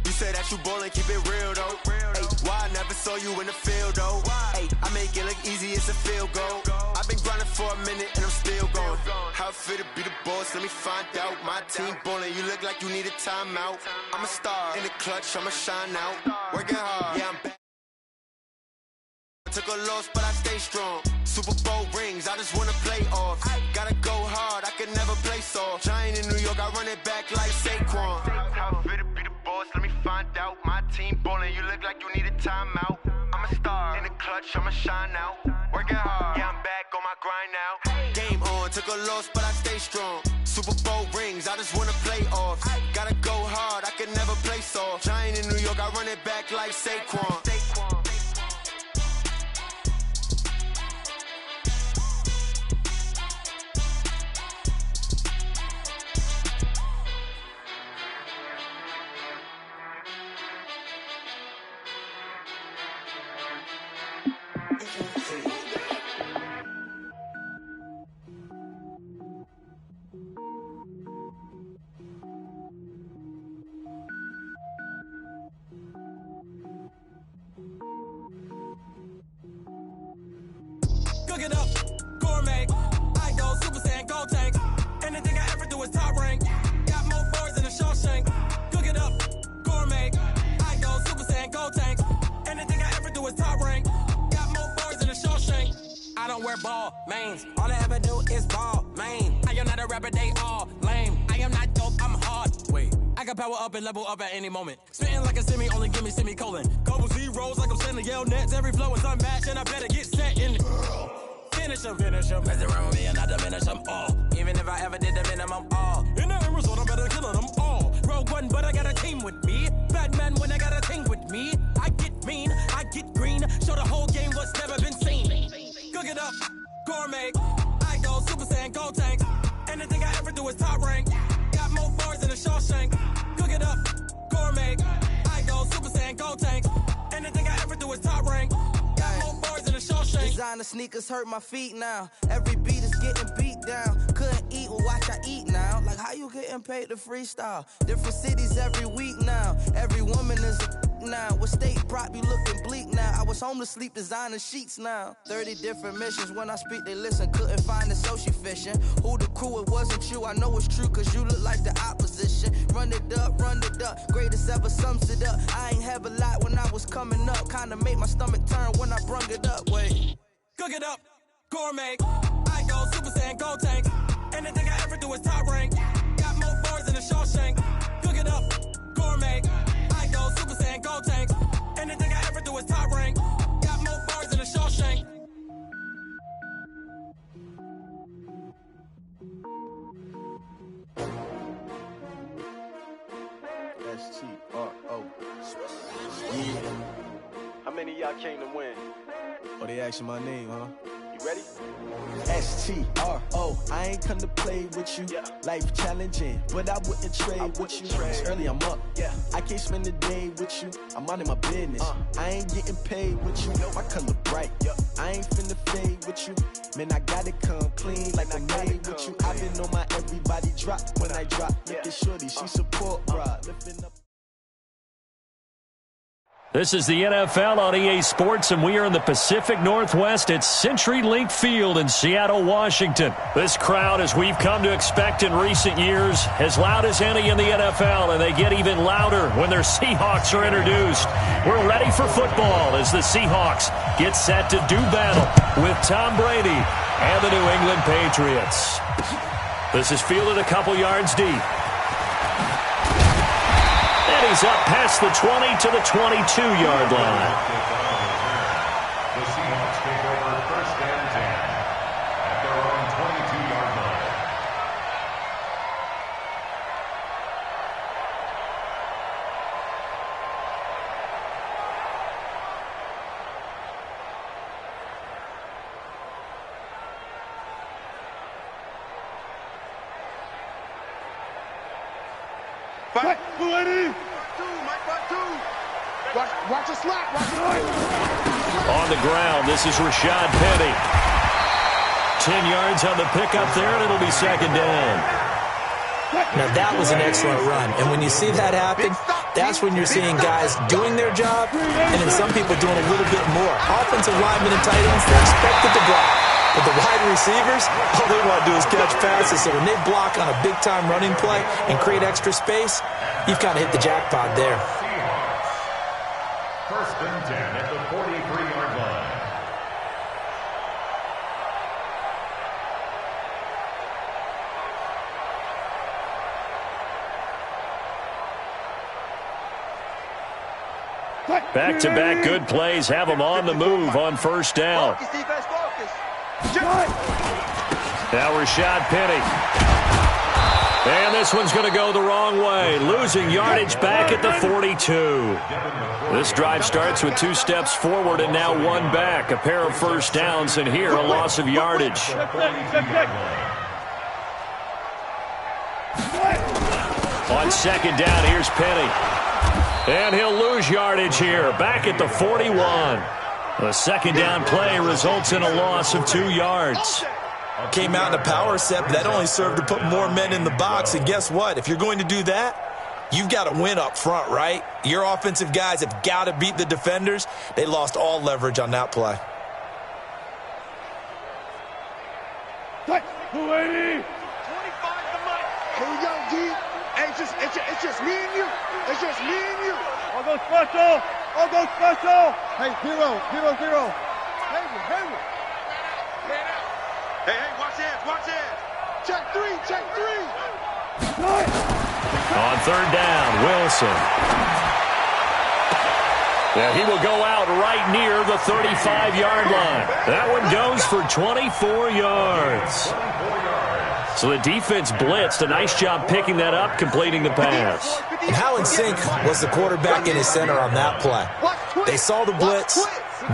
You said that you ballin', keep it real though. Hey, why I never saw you in the field though? Hey, I make it look easy, it's a field goal. I've been grinding for a minute and I'm still going. How fit to be the boss, let me find out. My team ballin', you look like you need a timeout. I'm a star in the clutch, I'ma shine out. Working hard, yeah, I'm back. Took a loss, but I stay strong. Super Bowl rings, I just wanna play off. Gotta go hard, I can never play soft. Giant in New York, I run it back like Saquon. How fit to be the boss, let me find out. My team ballin', you look like you need a timeout. I'm a star, in the clutch, I'ma shine out. Working hard, yeah, I'm back on my grind now. Game on, took a loss, but I stay strong. Super Bowl rings, I just wanna play off. Gotta go hard, I can never play soft. Giant in New York, I run it back like Saquon. Cook it up, gourmet. I go Super Saiyan, go tank. Anything I ever do is top rank. Got more boards than a Shawshank. Cook it up, gourmet. I go Super Saiyan, go tank. Anything I ever do is top rank. Got more boards than a Shawshank. I don't wear ball mains. All I ever do is ball main. I am not a rapper, they all lame. I am not dope, I'm hard. Wait, I can power up and level up at any moment. Spitting like a semi, only give me semicolon. Couple zeros like I'm sending yell nets. Every flow is unmatched and I better get set in. Finish them. Mess around with me and I diminish them all. Even if I ever did the minimum, all. In the end result, I'm better killing them all. Rogue One, but I got a team with me. Batman when I got a team with me. I get mean, I get green. Show the whole game what's never been seen. Cook it up, gourmet. I go Super Saiyan, go tank. Anything I ever do is top rank. Got more bars than a Shawshank. Cook it up, gourmet. I go Super Saiyan, go tank. Anything I ever do is top rank. Got more bars than a Shawshank. Designer sneakers hurt my feet now. Every beat is getting beat down. Couldn't eat, well watch I eat now. Like how you getting paid to freestyle? Different cities every week now. Every woman is a now. With state prop, you looking bleak now. I was home to sleep designer sheets now. 30 different missions. When I speak, they listen. Couldn't find the social fishing. Who the crew? It wasn't you. I know it's true, cause you look like the opposition. Run it up. Greatest ever sums it up. I ain't have a lot when I was coming up. Kinda made my stomach turn when I brung it up. Wait. Cook it up, gourmet. I go Super Saiyan, go tank. Anything I ever do is top rank. Got more bars than a Shawshank. Cook it up, gourmet. I go Super Saiyan, go tank. Anything I ever do is top rank. Got more bars than a Shawshank. S-T-R-O. Yeah. How many of y'all came to win? Oh, they asking my name, huh? You ready? S-T-R-O. I ain't come to play with you. Yeah. Life challenging, but I wouldn't trade with you. It's early, I'm up. Yeah. I can't spend the day with you. I'm minding my business. I ain't getting paid with you. My color bright. I ain't finna fade with you. Man, I gotta come clean like I'm made with you. I've been on my everybody drop. When I drop, look at shorty, she support, bruh. Lifting up. This is the NFL on EA Sports, and we are in the Pacific Northwest at CenturyLink Field in Seattle, Washington. This crowd, as we've come to expect in recent years, as loud as any in the NFL, and they get even louder when their Seahawks are introduced. We're ready for football as the Seahawks get set to do battle with Tom Brady and the New England Patriots. This is fielded a couple yards deep. He's up past the 20 to the 22-yard line. The Seahawks take over first and 10 at their own 22-yard line. Fight, lady! Watch the slap. On the ground, this is Rashad Penny. 10 yards on the pickup there, and it'll be second down. Now, that was an excellent run. And when you see that happen, that's when you're seeing guys doing their job and then some people doing a little bit more. Offensive linemen and tight ends, they're expected to block. But the wide receivers, all they want to do is catch passes. So when they block on a big-time running play and create extra space, you've kind of hit the jackpot there. First and 10 at the 43-yard line. Back-to-back good plays have them on the move on first down. Now Rashad Penny. And this one's going to go the wrong way. Losing yardage back at the 42. This drive starts with 2 steps forward and now 1 back. A pair of first downs, and here a loss of yardage. On second down, here's Penny. And he'll lose yardage here, back at the 41. The second down play results in a loss of 2 yards. Came out in a power set, but that only served to put more men in the box. And guess what? If you're going to do that, you've got to win up front, right? Your offensive guys have got to beat the defenders. They lost all leverage on that play. 280. 25 to Mike. Here we go, G. Hey, it's just me and you. It's just me and you. I'll go special. I'll go special. Hey, 0, 0, 0. Hey. Hey, watch hands. Check 3. On third down, Wilson. Yeah, he will go out right near the 35-yard line. That one goes for 24 yards. So the defense blitzed. A nice job picking that up, completing the pass. And how in sync was the quarterback in his center on that play? They saw the blitz,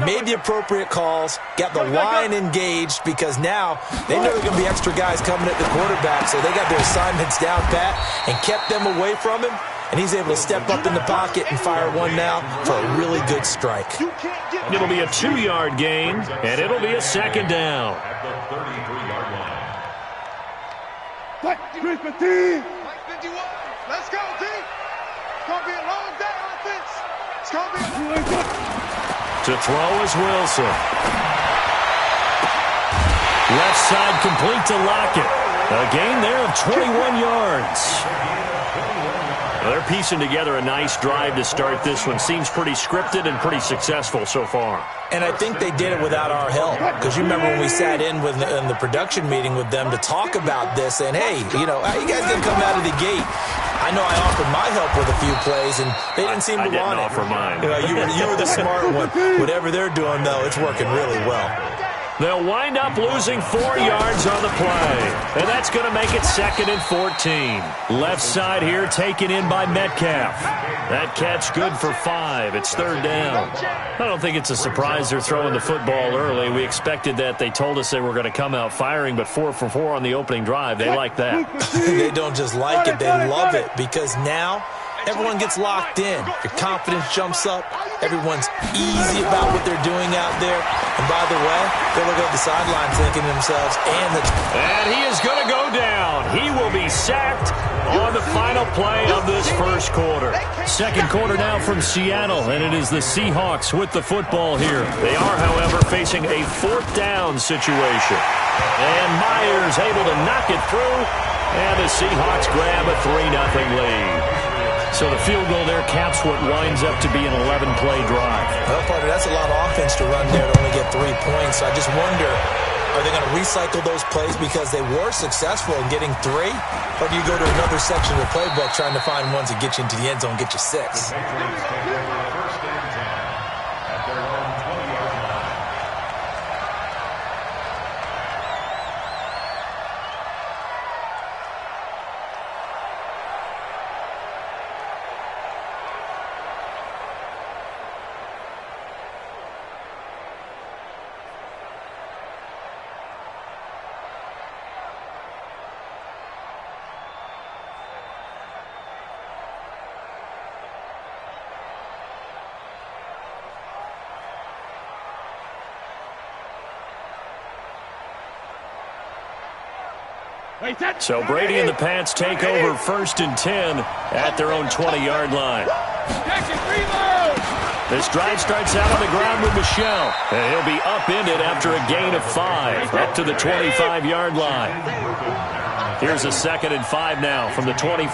made the appropriate calls, got the line engaged, because now they know there are going to be extra guys coming at the quarterback, so they got their assignments down pat and kept them away from him, and he's able to step up in the pocket and fire one now for a really good strike. It'll be a 2-yard gain, and it'll be a second down. At the 33-yard line. Chris Petit. Mike 51. Let's go, D. It's going to be a long day, offense. It's going to be a... To throw is Wilson. Left side complete to Lockett. A gain there of 21 yards. They're piecing together a nice drive to start this one. Seems pretty scripted and pretty successful so far. And I think they did it without our help. Because you remember when we sat in the production meeting with them to talk about this, and hey, you know, how you guys didn't come out of the gate? I know I offered my help with a few plays, and they didn't seem to want it. I didn't offer mine. You were the smart one. Whatever they're doing, though, it's working really well. They'll wind up losing 4 yards on the play. And that's going to make it 2nd and 14. Left side here taken in by Metcalf. That catch good for 5. It's third down. I don't think it's a surprise they're throwing the football early. We expected that. They told us they were going to come out firing, but 4 for 4 on the opening drive. They like that. They don't just like it. They love it, because now everyone gets locked in. Your confidence jumps up. Everyone's easy about what they're doing out there. And by the way, they're looking at the sideline thinking to themselves, and he is going to go down. He will be sacked on the final play of this first quarter. Second quarter now from Seattle, and it is the Seahawks with the football here. They are, however, facing a 4th down situation. And Myers able to knock it through, and the Seahawks grab a 3-0 lead. So the field goal there caps what winds up to be an 11-play drive. Well, partner, that's a lot of offense to run there to only get 3 points. So I just wonder, are they going to recycle those plays because they were successful in getting 3? Or do you go to another section of the playbook trying to find ones that get you into the end zone and get you 6? So Brady and the Pats take over 1st and 10 at their own 20-yard line. This drive starts out on the ground with Michelle, and he'll be upended after a gain of 5 up to the 25-yard line. Here's a 2nd and 5 now from the 25.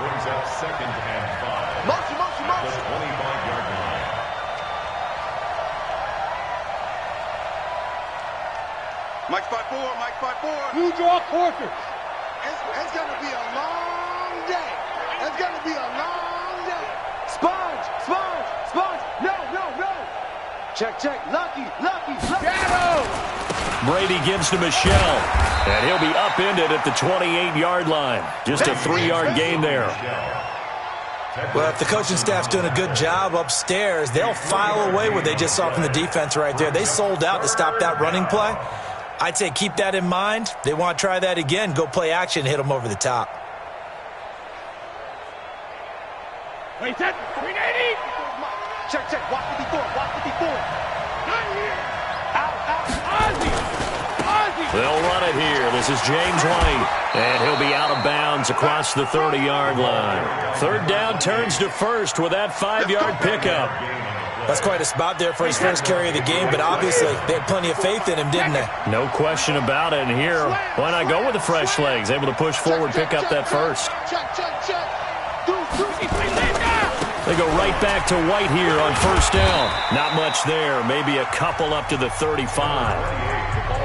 Brings up 2nd and 5. Motion. The 25-yard line. Mike 5-4. You draw quarters. It's going to be a long day. It's going to be a long day. Sponge. No. Check. Lucky. Brady gives to Michelle, and he'll be upended at the 28-yard line. Just a 3-yard gain there. Well, if the coaching staff's doing a good job upstairs, they'll file away what they just saw from the defense right there. They sold out to stop that running play. I'd say keep that in mind. They want to try that again. Go play action, hit them over the top. Wait, set. 380. Check. Watch 54. Not here. Out. Ozzy. They'll run it here. This is James White, and he'll be out of bounds across the 30-yard line. Third down turns to first with that 5-yard pickup. That's quite a spot there for his first carry of the game, but obviously they had plenty of faith in him, didn't they? No question about it. And here, why not go with the fresh legs? Able to push forward, pick up that first. Check. They go right back to White here on first down. Not much there. Maybe a couple up to the 35.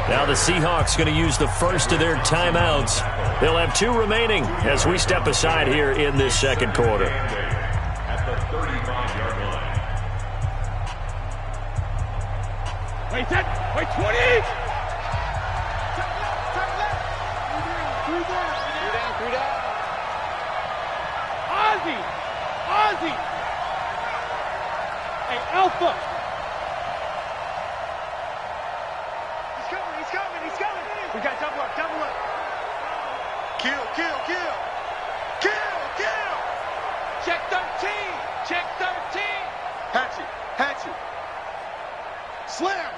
Now the Seahawks going to use the first of their timeouts. They'll have 2 remaining as we step aside here in this second quarter. At the 35-yard line. Wait, set. Wait, 20. Three down. Ozzy. Hey, Alpha. He's coming. We got double up. Kill. Check 13. Hatchet. Slam.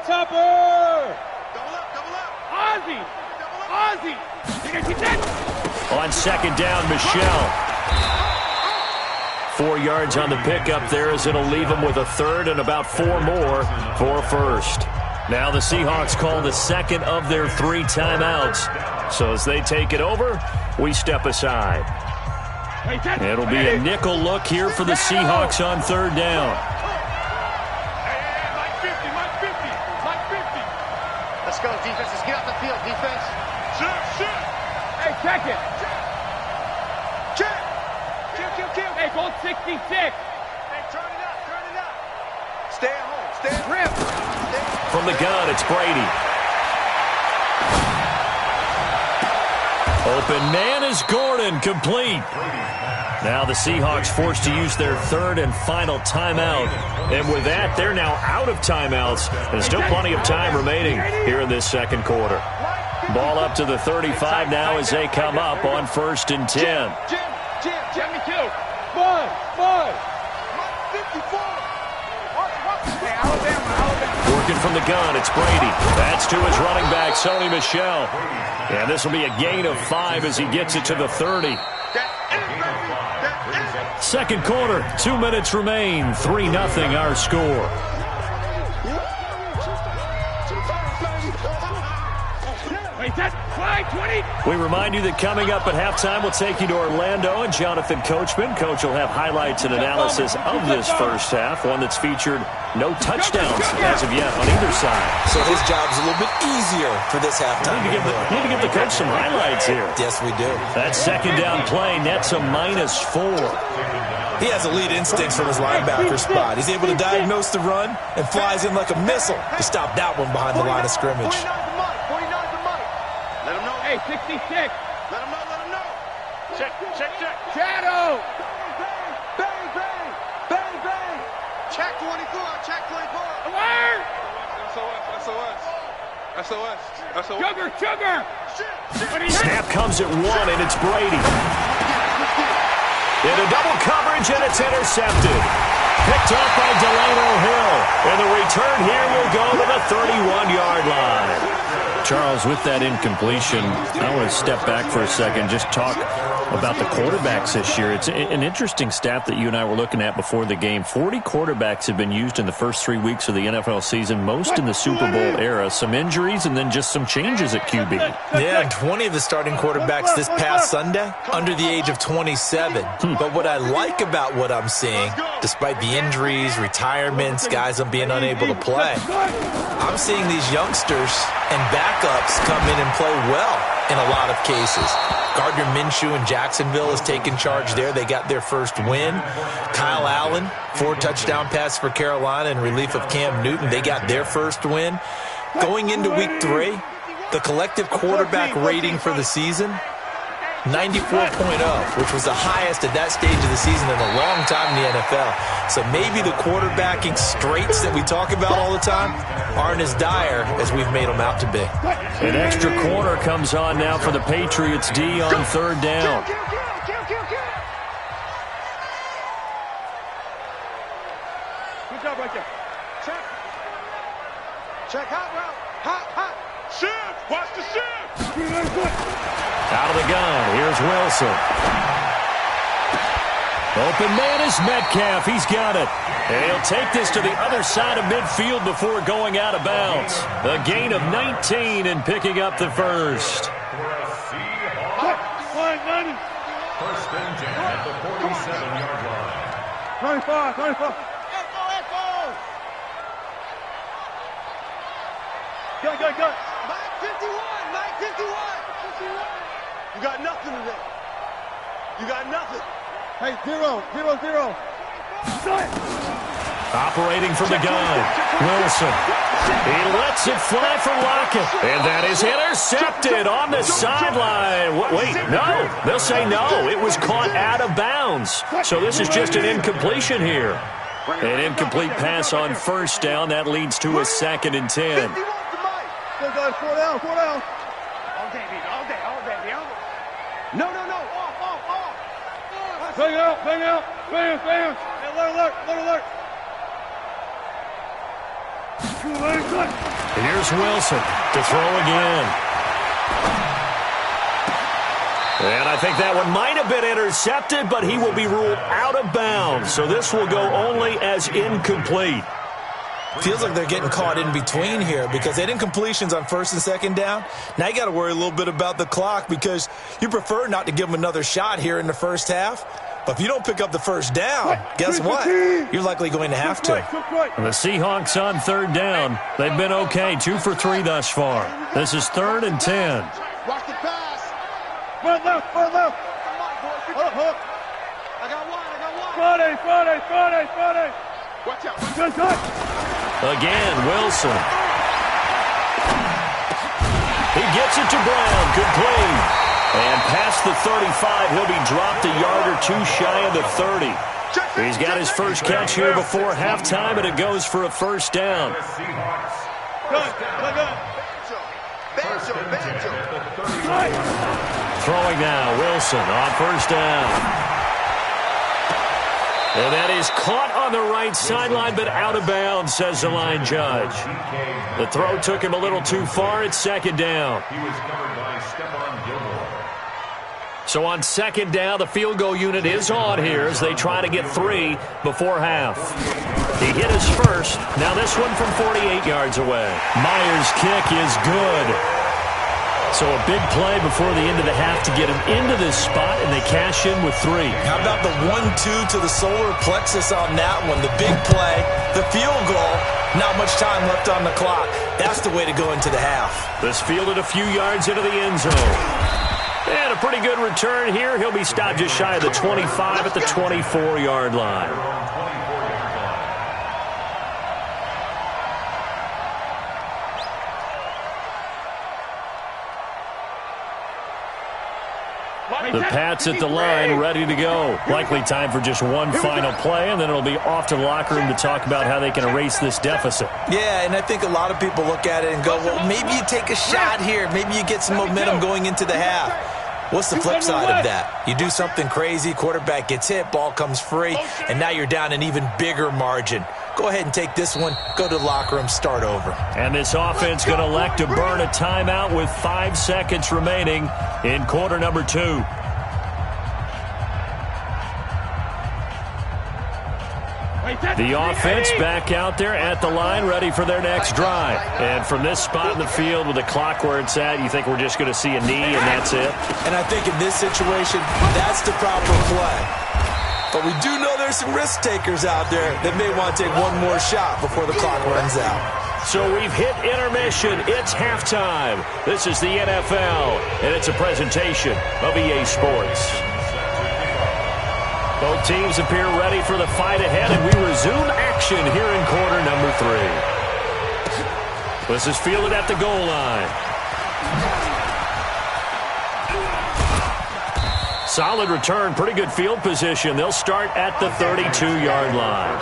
Tupper. Double up. Ozzy. On second down, Michelle. 4 yards on the pickup there as it'll leave them with a third and about 4 more for first. Now the Seahawks call the second of their 3 timeouts. So as they take it over, we step aside. It'll be a nickel look here for the Seahawks on third down. Mike 50. Let's go, defense. Let's get off the field, defense. Shoot. Hey, check it. Kill. Hey, goal 66. Hey, turn it up. Stay at home. Stay at Rip. From the gun, it's Brady. Open man is Gordon, complete. Now the Seahawks forced to use their third and final timeout. And with that, they're now out of timeouts. There's still plenty of time remaining here in this second quarter. Ball up to the 35 now as they come up on 1st and 10. Jim, me too. Bud. 54. Hey, Alabama. Working from the gun, it's Brady. That's to his running back, Sony Michel. And this will be a gain of 5 as he gets it to the 30. Second quarter, 2 minutes remain. 3-0 our score. Wait, set. Fly, 20. We remind you that coming up at halftime, we'll take you to Orlando and Jonathan Coachman. Coach will have highlights and analysis of this first half, one that's featured no touchdowns as of yet on either side. So his job's a little bit easier for this halftime. Need to give the coach some highlights here. Yes, we do. That second down play nets a -4. He has elite instincts from his linebacker spot. He's able to diagnose the run and flies in like a missile to stop that one behind the line of scrimmage. 49's the money. Let him know. Hey, 66. Let him know. Check. Shadow. Bang. Check 24. Alert. SOS. Sugar. Snap comes at 1, and it's Brady. In a double coverage, and it's intercepted. Picked up by Delano Hill. And the return here will go to the 31-yard line. Charles, with that incompletion, I want to step back for a second, just talk about the quarterbacks this year. It's an interesting stat that you and I were looking at before the game. 40 quarterbacks have been used in the first 3 weeks of the NFL season, most in the Super Bowl era. Some injuries and then just some changes at QB. Yeah, and 20 of the starting quarterbacks this past Sunday under the age of 27. But what I like about what I'm seeing, despite the injuries, retirements, guys being unable to play, I'm seeing these youngsters and backups come in and play well. in a lot of cases. Gardner Minshew in Jacksonville has taken charge there. They got their first win. Kyle Allen, 4-touchdown pass for Carolina in relief of Cam Newton. They got their first win. Going into week 3, the collective quarterback rating for the season, 94.0, which was the highest at that stage of the season in a long time in the NFL. So maybe the quarterbacking straits that we talk about all the time aren't as dire as we've made them out to be. An extra corner comes on now for the Patriots D on 3rd down. Good job right there. Check. Check. Hot route. Hot. Shift. Watch the shift. Out of the gun, here's Wilson. Open man is Metcalf. He's got it. And he'll take this to the other side of midfield before going out of bounds. A gain of 19 and picking up the first. First and 10 at the 47-yard line. 25. Go. Mike 51. You got nothing today. You got nothing. Hey, 0. Operating from the gun, Wilson. He lets it fly for Lockett. And that is intercepted on the sideline. Wait, no. They'll say no. It was caught out of bounds. So this is just an incompletion here. An incomplete pass on 1st down. That leads to a 2nd and 10. Go, 4 down. All day. No. Off. Bang out. Hey, alert. Here's Wilson to throw again. And I think that one might have been intercepted, but he will be ruled out of bounds. So this will go only as incomplete. Feels like they're getting caught in between here because they had incompletions on 1st and 2nd down. Now you got to worry a little bit about the clock because you prefer not to give them another shot here in the first half. But if you don't pick up the 1st down, guess what? You're likely going to have to. The Seahawks on 3rd down. They've been okay, 2 for 3 thus far. This is 3rd and 10. Watch the pass. Front left. Hook. I got one. Friday. Watch out. Good touch. Again, Wilson. He gets it to Brown. Good play. And past the 35, he'll be dropped a yard or 2 shy of the 30. He's got his first catch here before halftime, and it goes for a 1st down. Throwing now, Wilson on 1st down. And that is caught on the right sideline, but out of bounds, says the line judge. The throw took him a little too far. It's 2nd down. He was covered by Stephon Gilmore. So on 2nd down, the field goal unit is on here as they try to get 3 before half. He hit his first. Now this one from 48 yards away. Myers' kick is good. So a big play before the end of the half to get him into this spot, and they cash in with 3. How about the 1-2 to the solar plexus on that one? The big play, the field goal, not much time left on the clock. That's the way to go into the half. This fielded a few yards into the end zone. And a pretty good return here. He'll be stopped just shy of the 25 at the 24-yard line. The Pats at the line, ready to go. Likely time for just one final play, and then it'll be off to the locker room to talk about how they can erase this deficit. Yeah, and I think a lot of people look at it and go, well, maybe you take a shot here. Maybe you get some momentum going into the half. What's the flip side of that? You do something crazy, quarterback gets hit, ball comes free, and now you're down an even bigger margin. Go ahead and take this one, go to the locker room, start over. And this offense going to elect to burn a timeout with 5 seconds remaining in quarter number 2. The offense back out there at the line, ready for their next drive. And from this spot in the field with the clock where it's at, you think we're just going to see a knee and that's it? And I think in this situation, that's the proper play. But we do know there's some risk takers out there that may want to take one more shot before the clock runs out. So we've hit intermission. It's halftime. This is the NFL, and it's a presentation of EA Sports. Both teams appear ready for the fight ahead, and we resume action here in quarter number 3. This is fielded at the goal line. Solid return, pretty good field position. They'll start at the 32-yard line.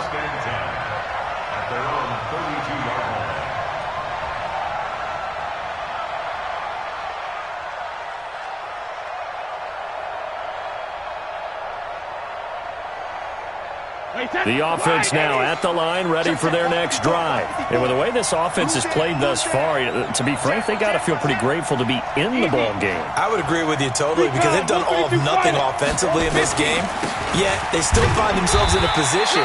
The offense now at the line, ready for their next drive. And with the way this offense has played thus far, to be frank, they got to feel pretty grateful to be in the ball game. I would agree with you totally because they've done all of nothing offensively in this game, yet they still find themselves in a position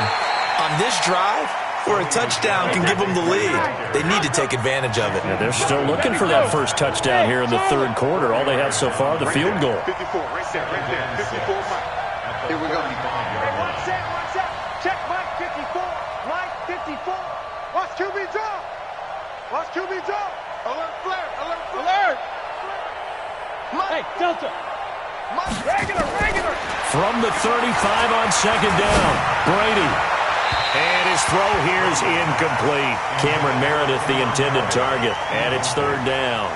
on this drive where a touchdown can give them the lead. They need to take advantage of it. Yeah, they're still looking for that first touchdown here in the third quarter. All they have so far, the field goal. 54, right there, right there. 54, Mike. Here we go. Check Mike 54. Mike 54. Watch QB draw. Watch QB draw. Alert flare. Alert flare. Alert. Hey, Delta. Mike, regular. From the 35 on second down, Brady. And his throw here is incomplete. Cameron Meredith, the intended target, and it's third down.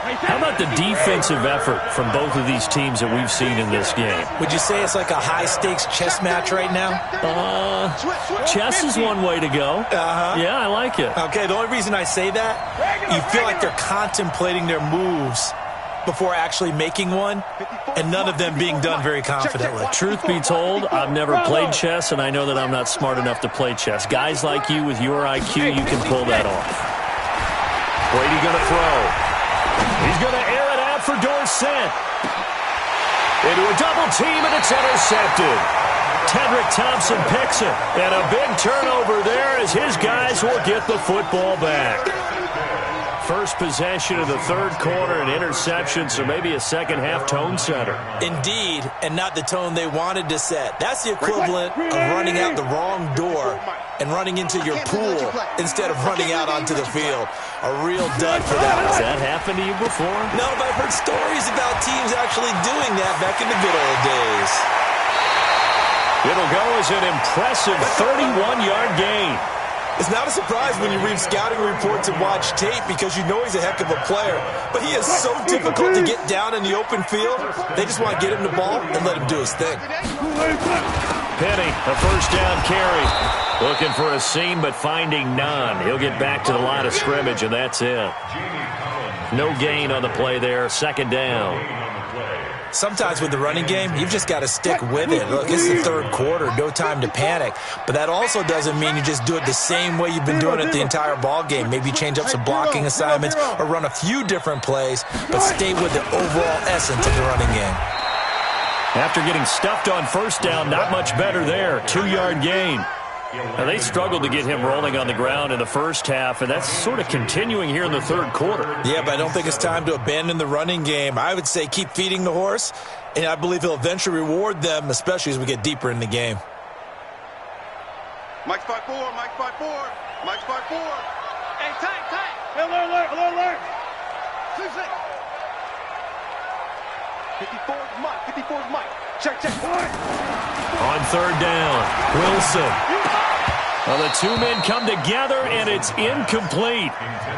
How about the defensive effort from both of these teams that we've seen in this game? Would you say it's like a high-stakes chess match right now? Chess is one way to go. Yeah, I like it. Okay, the only reason I say that, you feel like they're contemplating their moves before actually making one, and none of them being done very confidently. Truth be told, I've never played chess, and I know that I'm not smart enough to play chess. Guys like you with your IQ, you can pull that off. Brady going to throw. He's going to air it out for Dorsett. Into a double team, and it's intercepted. Tedrick Thompson picks it, and a big turnover there as his guys will get the football back. First possession of the third quarter, an interception, so maybe a second-half tone setter. Indeed, and not the tone they wanted to set. That's the equivalent of running out the wrong door and running into your pool instead of running out onto the field. A real dud for that one. Has that happened to you before? No, but I've heard stories about teams actually doing that back in the good old days. It'll go as an impressive 31-yard gain. It's not a surprise when you read scouting reports and watch tape because you know he's a heck of a player. But he is so difficult to get down in the open field. They just want to get him the ball and let him do his thing. Penny, a first down carry. Looking for a seam, but finding none. He'll get back to the line of scrimmage, and that's it. No gain on the play there. Second down. Sometimes with the running game, you've just got to stick with it. Look, it's the third quarter, no time to panic. But that also doesn't mean you just do it the same way you've been doing it the entire ball game. Maybe change up some blocking assignments or run a few different plays, but stay with the overall essence of the running game. After getting stuffed on first down, not much better there. 2-yard gain. Now, they struggled to get him rolling on the ground in the first half, and that's sort of continuing here in the third quarter. Yeah, but I don't think it's time to abandon the running game. I would say keep feeding the horse, and I believe he'll eventually reward them, especially as we get deeper in the game. Mike 5-4, Mike 5-4, Mike 5-4. Hey, tight. Hey, alert. 54 is Mike, 54 is Mike. Check. On third down, Wilson. Well, the two men come together, and it's incomplete.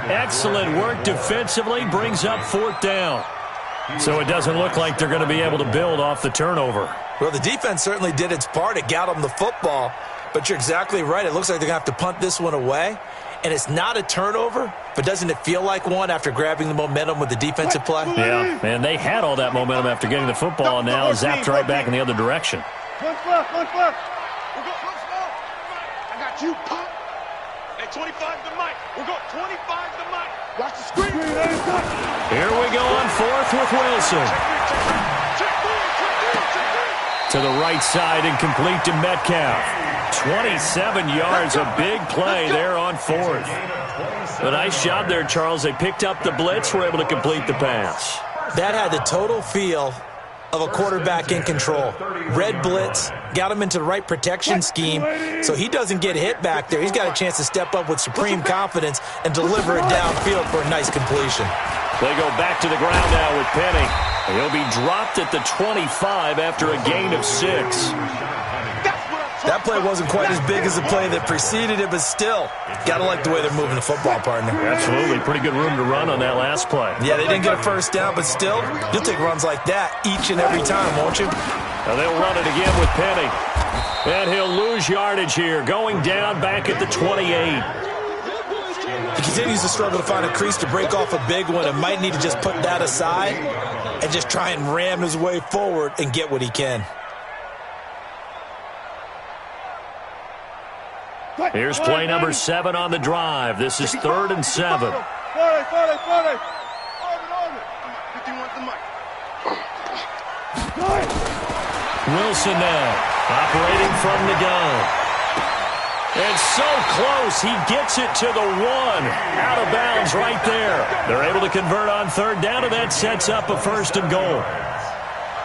Excellent work defensively, brings up fourth down. So it doesn't look like they're going to be able to build off the turnover. Well, the defense certainly did its part. It got them the football. But you're exactly right. It looks like they're going to have to punt this one away. And it's not a turnover, but doesn't it feel like one after grabbing the momentum with the defensive play? Yeah, and they had all that momentum after getting the football, and now zapped right back in the other direction. Look. I got you, pop. Hey, 25 to Mike. We'll go 25 to Mike. Watch the screen. Here we go on fourth with Wilson. Check. To the right side and complete to Metcalf. 27 yards, a big play there on fourth. A nice job there, Charles. They picked up the blitz, were able to complete the pass. That had the total feel of a quarterback in control. Red blitz, got him into the right protection scheme, so he doesn't get hit back there. He's got a chance to step up with supreme confidence and deliver it downfield for a nice completion. They go back to the ground now with Penny. He'll be dropped at the 25 after a gain of 6. That play wasn't quite as big as the play that preceded it, but still, got to like the way they're moving the football, partner. Absolutely. Pretty good room to run on that last play. Yeah, they didn't get a first down, but still, you'll take runs like that each and every time, won't you? Now they'll run it again with Penny. And he'll lose yardage here, going down back at the 28. He continues to struggle to find a crease to break off a big one and might need to just put that aside and just try and ram his way forward and get what he can. Here's play number 7 on the drive. This is 3rd and 7. Wilson now, operating from the gun. And so close, he gets it to the 1. Out of bounds right there. They're able to convert on 3rd down, and that sets up a 1st and goal.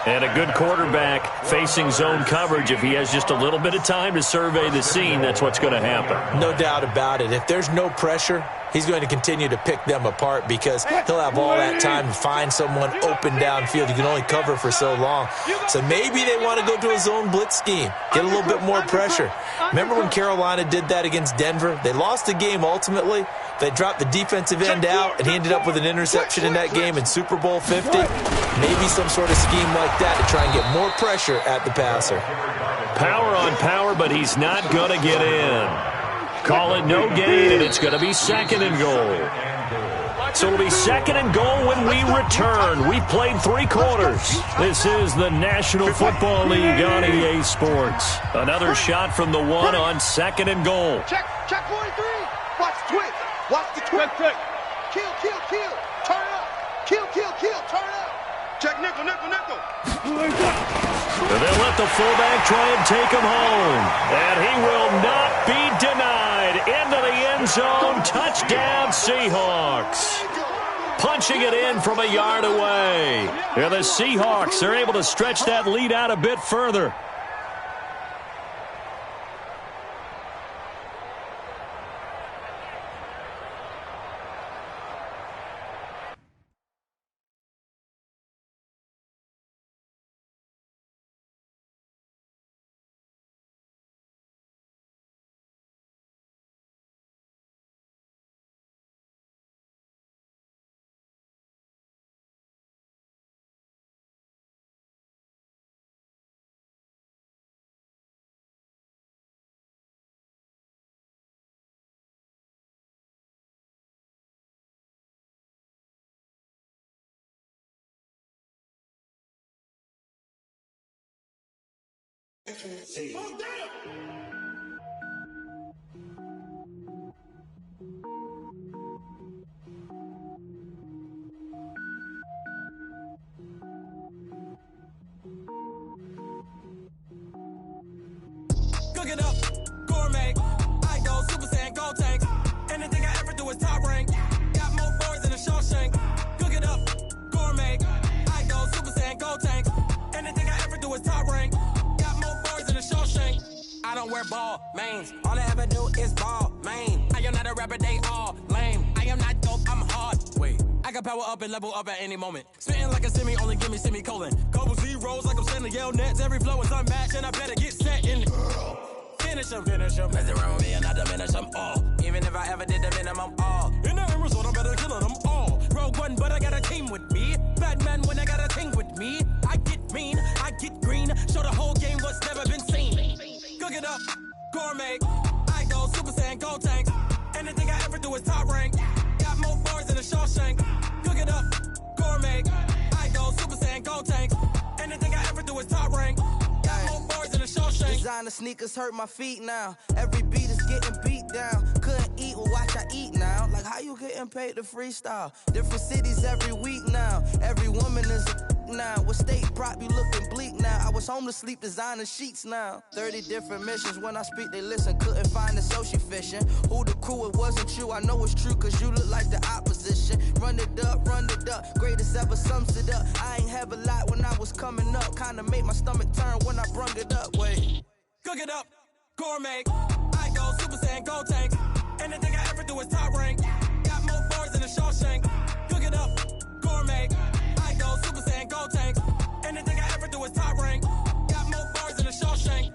And a good quarterback facing zone coverage. If he has just a little bit of time to survey the scene, that's what's going to happen. No doubt about it. If there's no pressure, he's going to continue to pick them apart because he'll have all that time to find someone open downfield. You can only cover for so long. So maybe they want to go to a zone blitz scheme, get a little bit more pressure. Remember when Carolina did that against Denver? They lost the game ultimately. They dropped the defensive end out, and he ended up with an interception in that game in Super Bowl 50. Maybe some sort of scheme like that to try and get more pressure at the passer. Power on power, but he's not going to get in. Call it no gain, and it's going to be 2nd and goal. So it'll be 2nd and goal when we return. We've played 3 quarters. This is the National Football League on EA Sports. Another shot from the 1 on 2nd and goal. Check 43. Watch the twist. Watch the twist. Check. Kill. Turn up. Kill. Turn up. Check nickel. They'll let the fullback try and take him home. And he will not be denied. Into the end zone. Touchdown, Seahawks. Punching it in from a yard away. And the Seahawks are able to stretch that lead out a bit further. Cook it up, gourmet. I go Super Saiyan, gold tank. Anything I ever do is top rank. Got more boys than a Shawshank. Cook it up, gourmet. I go Super Saiyan, gold tank. Anything I ever do is top rank. Got more boys than a Shawshank. I don't wear ball mains. All I ever do is ball main. I am not a rapper, they all lame. I am not dope, I'm hard. Wait, I can power up and level up at any moment. Spitting like a semi, only give me semicolon. Couple zeros like I'm sending yell nets. Every flow is unmatched and I better get set in. Finish them. Mess around with me and I diminish them all. Even if I ever did the minimum all. In the end result, I'm better killing them all. Rogue One, but I got a team with me. Batman when I got a thing with me. I get mean, I get green. Show the whole game what's never been seen. Cook it up, gourmet. I go Super Saiyan, gold tank. Anything I ever do is top rank. Got more boys than a Shawshank. Cook it up, gourmet. I go Super Saiyan, gold tank. Anything I ever do is top rank. Designer sneakers hurt my feet now. Every beat is getting beat down. Couldn't eat, well watch I eat now. Like how you getting paid to freestyle? Different cities every week now. Every woman is a now. With state prop, you looking bleak now. I was home to sleep, designer sheets now. 30 different missions. When I speak, they listen. Couldn't find the social fishing. Who the crew, it wasn't you. I know it's true, cause you look like the opposition. Run it up, greatest ever sums it up. I ain't have a lot when I was coming up. Kinda made my stomach turn when I brung it up. Wait. Cook it up, gourmet. I go Super Saiyan, go tank. Anything I ever do is top rank. Got more bars than a Shawshank. Cook it up, gourmet. I go Super Saiyan, go tank. Anything I ever do is top rank. Got more bars than a Shawshank.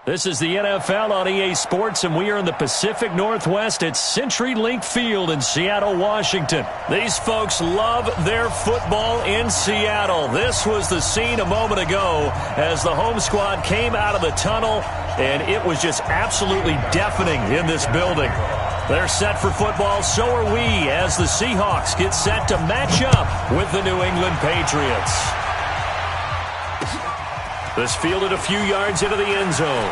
This is the NFL on EA Sports, and we are in the Pacific Northwest at CenturyLink Field in Seattle, Washington. These folks love their football in Seattle. This was the scene a moment ago as the home squad came out of the tunnel, and it was just absolutely deafening in this building. They're set for football, so are we, as the Seahawks get set to match up with the New England Patriots. This fielded a few yards into the end zone.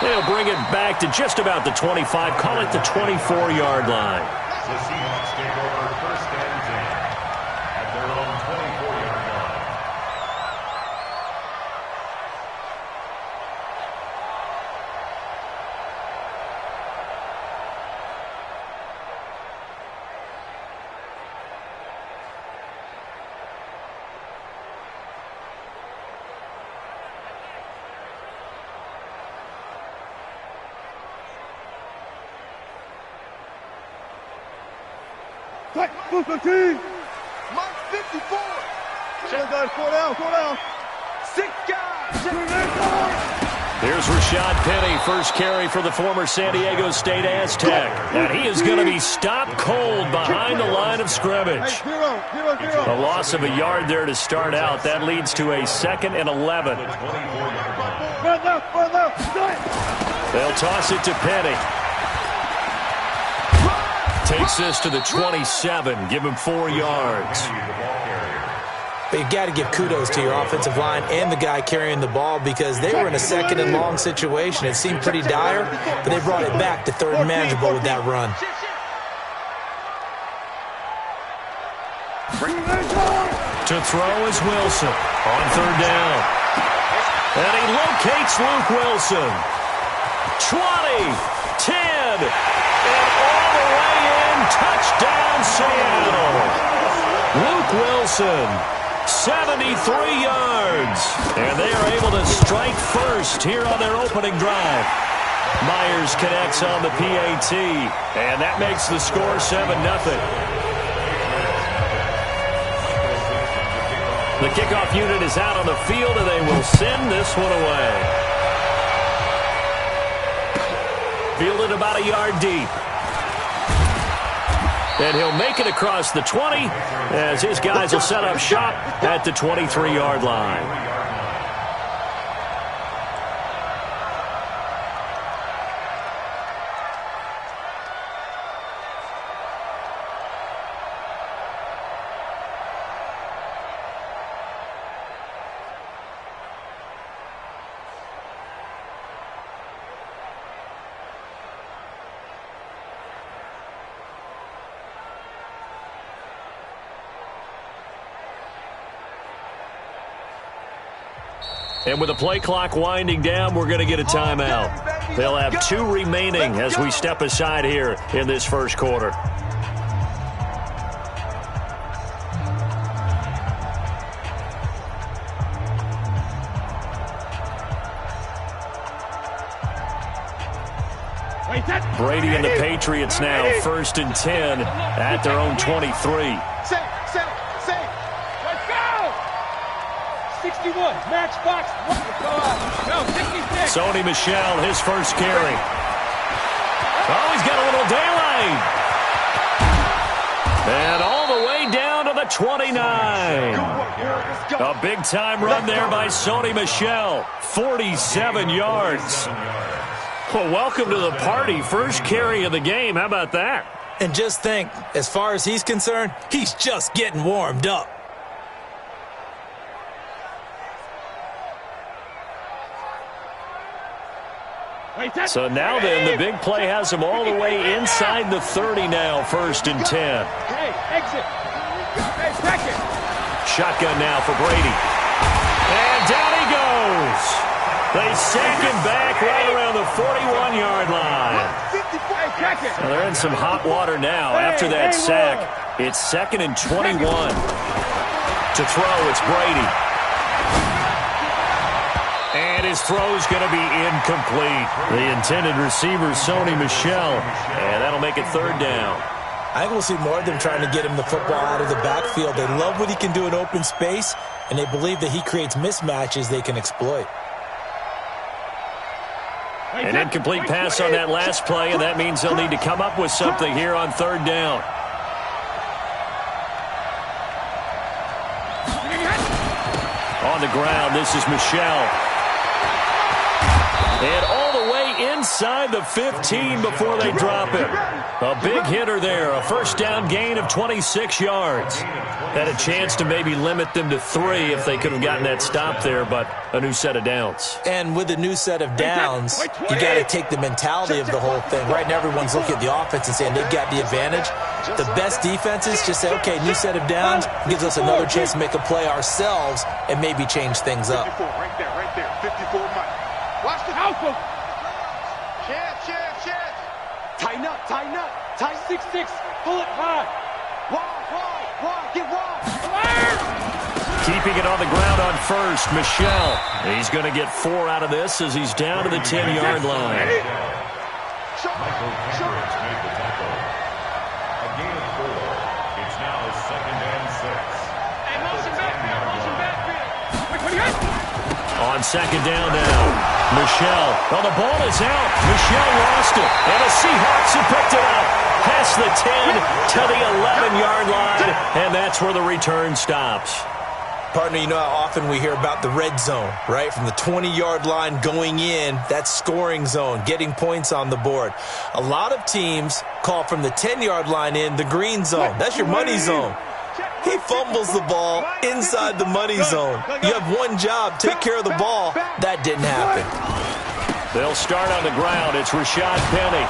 They'll bring it back to just about the 25, call it the 24-yard line. The Seahawks take over 1st and 10 at their own 24-yard line. Move 15. Mike 54. Check guys, go down. 6 guys. Here's Rashad Penny, first carry for the former San Diego State Aztec. And he is going to be stopped cold behind the line of scrimmage. A loss of a yard there to start out. That leads to a 2nd and 11. They'll toss it to Penny. Takes this to the 27. Give him 4 yards. But you got to give kudos to your offensive line and the guy carrying the ball, because they were in a 2nd and long situation. It seemed pretty dire, but they brought it back to 3rd and manageable with that run. To throw is Wilson on 3rd down. And he locates Luke Wilson. 20, 10, and all the way in. Touchdown, Seattle. Luke Wilson, 73 yards. And they are able to strike first here on their opening drive. Myers connects on the PAT, and that makes the score 7-0. The kickoff unit is out on the field, and they will send this one away. Fielded about a yard deep. And he'll make it across the 20 as his guys will set up shop at the 23-yard line. And with the play clock winding down, we're going to get a timeout. They'll have 2 remaining as we step aside here in this first quarter. Brady and the Patriots now 1st and 10 at their own 23. 61, matchbox. No, 66. Sony Michel, his first carry. Oh, he's got a little daylight. And all the way down to the 29. A big-time run there by Sony Michel. 47 yards. Well, welcome to the party. First carry of the game. How about that? And just think, as far as he's concerned, he's just getting warmed up. So now then, the big play has him all the way inside the 30 now, 1st and 10. Hey, exit. Hey, second. Shotgun now for Brady. And down he goes. They sack him back right around the 41-yard line. Well, they're in some hot water now after that sack. It's 2nd and 21. To throw, it's Brady. And his throw's going to be incomplete. The intended receiver, Sony Michel. And that'll make it 3rd down. I think we'll see more of them trying to get him the football out of the backfield. They love what he can do in open space, and they believe that he creates mismatches they can exploit. An incomplete pass on that last play, and that means they'll need to come up with something here on 3rd down. On the ground, this is Michel. And all the way inside the 15 before they drop him. A big hitter there, a 1st down gain of 26 yards. Had a chance to maybe limit them to 3 if they could have gotten that stop there, but a new set of downs. And with a new set of downs, you got to take the mentality of the whole thing. Right now, everyone's looking at the offense and saying they've got the advantage. The best defenses just say, okay, new set of downs gives us another chance to make a play ourselves and maybe change things up. 54, right there, 54 Mike. Watch the house. Chance. Tighten up. 6-6. Pull it wide. Wide. Get wide. Keeping it on the ground on 1st, Michel. He's going to get 4 out of this as he's down to the 10-yard line. Michael Kendricks made the tackle. A gain of 4. It's now 2nd and 6. Hey, motion back. On 2nd down now, Michel. Well, the ball is out. Michel lost it. And the Seahawks have picked it up. Past the 10 to the 11-yard line. And that's where the return stops. Partner, you know how often we hear about the red zone, right? From the 20-yard line going in, that's scoring zone, getting points on the board. A lot of teams call from the 10-yard line in the green zone. That's your money zone. He fumbles the ball inside the money zone. You have one job, take care of the ball. That didn't happen. They'll start on the ground. It's Rashad Penny.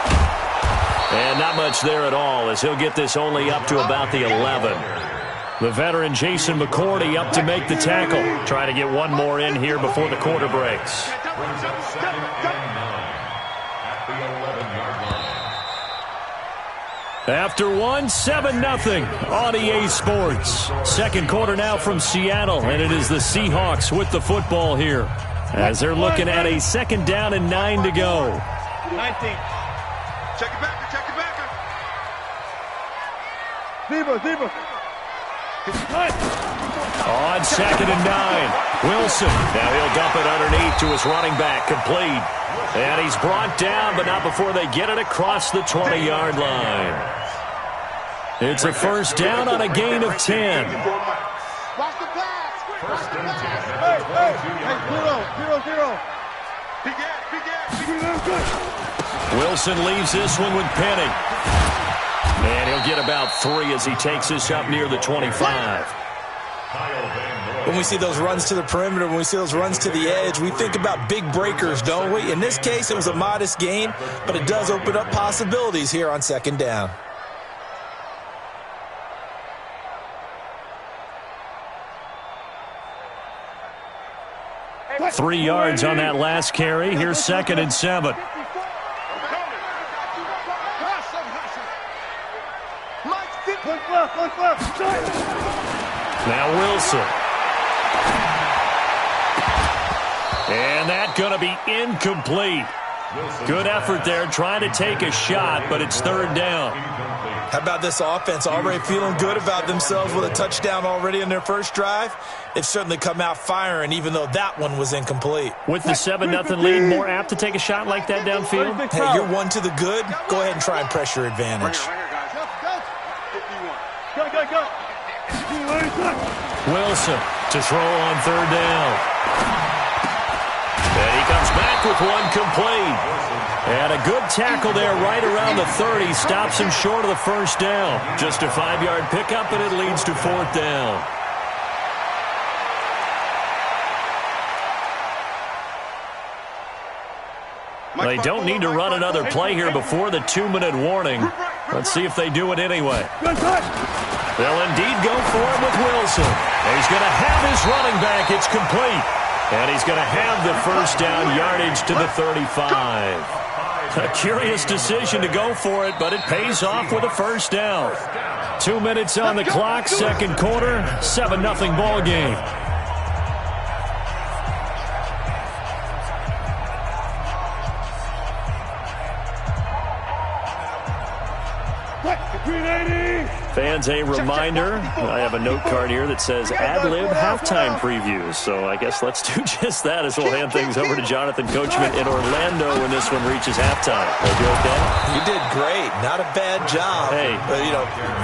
And not much there at all as he'll get this only up to about the 11. The veteran Jason McCourty up to make the tackle. Trying to get one more in here before the quarter breaks. Brings up 2nd and 9 at the 11-yard line. After 7-0 on EA Sports. 2nd quarter now from Seattle, and it is the Seahawks with the football here as they're looking at a 2nd down and 9 to go. 19. Check it back. Zebra. On 2nd and 9, Wilson. Now he'll dump it underneath to his running back, complete. And he's brought down, but not before they get it across the 20-yard line. It's a 1st down on a gain of 10. Watch the pass. 1st and 10. Hey, 0. Big ass. Wilson leaves this one with Penny. And he'll get about 3 as he takes this up near the 25. When we see those runs to the perimeter, when we see those runs to the edge, we think about big breakers, don't we? In this case, it was a modest gain, but it does open up possibilities here on 2nd down. Hey, 3 yards on that last carry. Here's 2nd and 7. Now Wilson. And that's going to be incomplete. Good effort there trying to take a shot, but it's 3rd down. How about this offense already feeling good about themselves with a touchdown already in their first drive? They've certainly come out firing, even though that one was incomplete. With the 7-0 lead, more apt to take a shot like that downfield? Hey, you're one to the good. Go ahead and try and press your advantage. Go. Wilson to throw on 3rd down. And he comes back with one complete. And a good tackle there right around the 30. Stops him short of the 1st down. Just a 5-yard pickup, and it leads to 4th down. They don't need to run another play here before the 2-minute warning. Let's see if they do it anyway. They'll indeed go for it with Wilson. He's going to have his running back. It's complete. And he's going to have the first down yardage to the 35. A curious decision to go for it, but it pays off with a first down. 2 minutes on the clock, second quarter, 7-0 ball game. Fans, a reminder, I have a note card here that says ad-lib halftime previews. So I guess let's do just that as we'll hand things over to Jonathan Coachman in Orlando when this one reaches halftime. Are you okay? You did great. Not a bad job. Hey. But,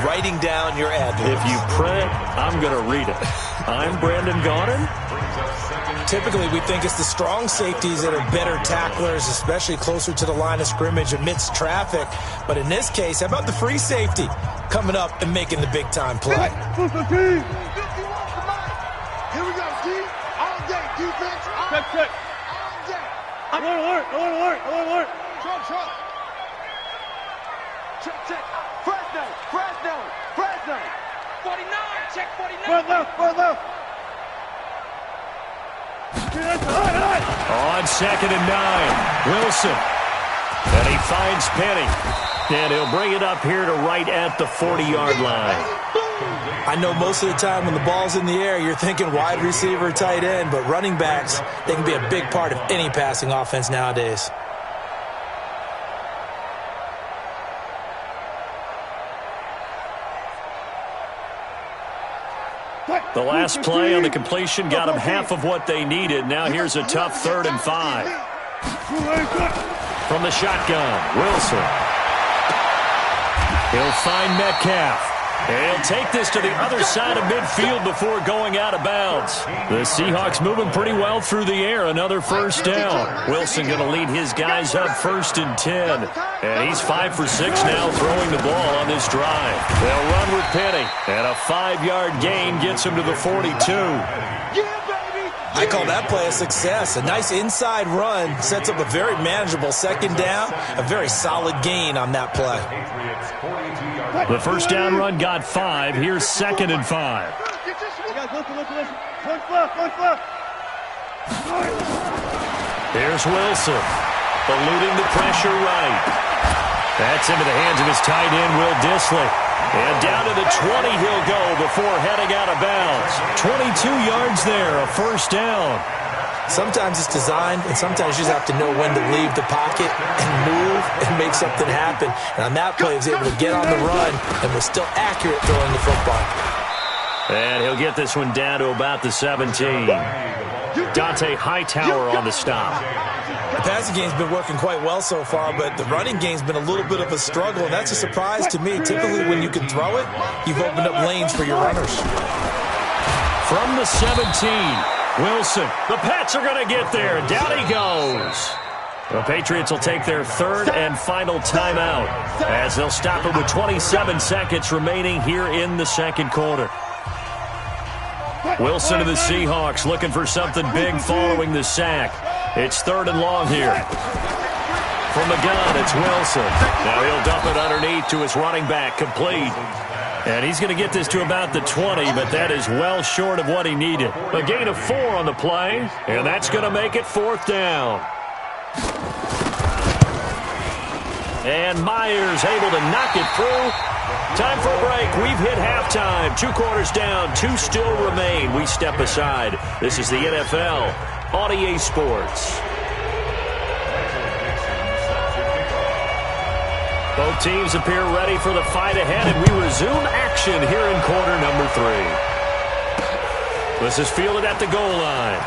writing down your ad-libs. If you print, I'm going to read it. I'm Brandon Gaudin. Typically, we think it's the strong safeties that are better tacklers, especially closer to the line of scrimmage amidst traffic. But in this case, how about the free safety coming up and making the big-time play? Here we go, D. All day, defense. Check. All day. Alert. Check. Fresno. 49, check 49. Front left. On 2nd and 9, Wilson. And he finds Penny. And he'll bring it up here to right at the 40-yard line. I know most of the time when the ball's in the air, you're thinking wide receiver, tight end, but running backs, they can be a big part of any passing offense nowadays. The last play on the completion got them half of what they needed. Now here's a tough 3rd and 5. From the shotgun, Wilson. He'll find Metcalf. And he'll take this to the other side of midfield before going out of bounds. The Seahawks moving pretty well through the air. Another first down. Wilson going to lead his guys up 1st and 10. And he's 5 for 6 now throwing the ball on this drive. They'll run with Penny. And a 5-yard gain gets him to the 42. I call that play a success. A nice inside run sets up a very manageable 2nd down. A very solid gain on that play. The first down run got 5. Here's 2nd and 5. Here's Wilson. Eluding the pressure right. That's into the hands of his tight end, Will Dissly. And down to the 20 he'll go before heading out of bounds. 22 yards there, a first down. Sometimes it's designed, and sometimes you just have to know when to leave the pocket and move and make something happen. And on that play, he was able to get on the run and was still accurate throwing the football. And he'll get this one down to about the 17. Dante Hightower on the stop. The passing game's been working quite well so far, but the running game's been a little bit of a struggle, and that's a surprise to me. Typically, when you can throw it, you've opened up lanes for your runners. From the 17, Wilson. The Pats are going to get there. Down he goes. The Patriots will take their 3rd and final timeout as they'll stop it with 27 seconds remaining here in the 2nd quarter. Wilson to the Seahawks looking for something big following the sack. It's 3rd and long here. From the gun, it's Wilson. Now he'll dump it underneath to his running back, complete. And he's going to get this to about the 20, but that is well short of what he needed. A gain of 4 on the play, and that's going to make it 4th down. And Myers able to knock it through. Time for a break. We've hit halftime. 2 quarters down. 2 still remain. We step aside. This is the NFL on EA Sports. Both teams appear ready for the fight ahead, and we resume action here in quarter number 3. This is fielded at the goal line.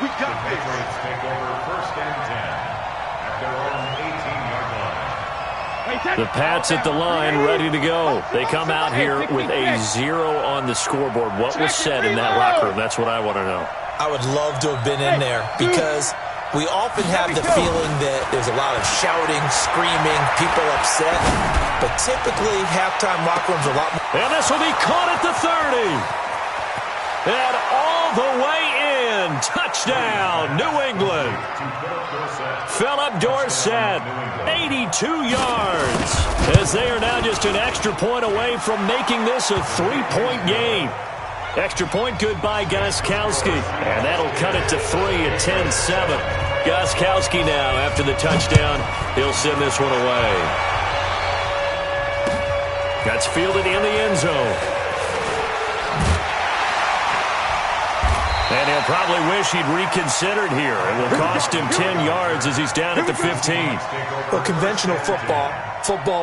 We got this. Patriots take over 1st and 10 at their own 18-yard line. The Pats at the line, ready to go. They come out here with a 0 on the scoreboard. What was said in that locker room? That's what I want to know. I would love to have been in there because we often have the feeling that there's a lot of shouting, screaming, people upset. But typically, halftime locker rooms are a lot more. And this will be caught at the 30. And all the way in. Touchdown. Touchdown, New England. Philip Dorsett, 82 yards, as they are now just an extra point away from making this a 3-point game. Extra point good by Gostkowski, and that'll cut it to 3 at 10-7. Gostkowski now, after the touchdown, he'll send this one away. That's fielded in the end zone. And he'll probably wish he'd reconsidered here. It will cost him 10 yards as he's down at the 15. Well, conventional football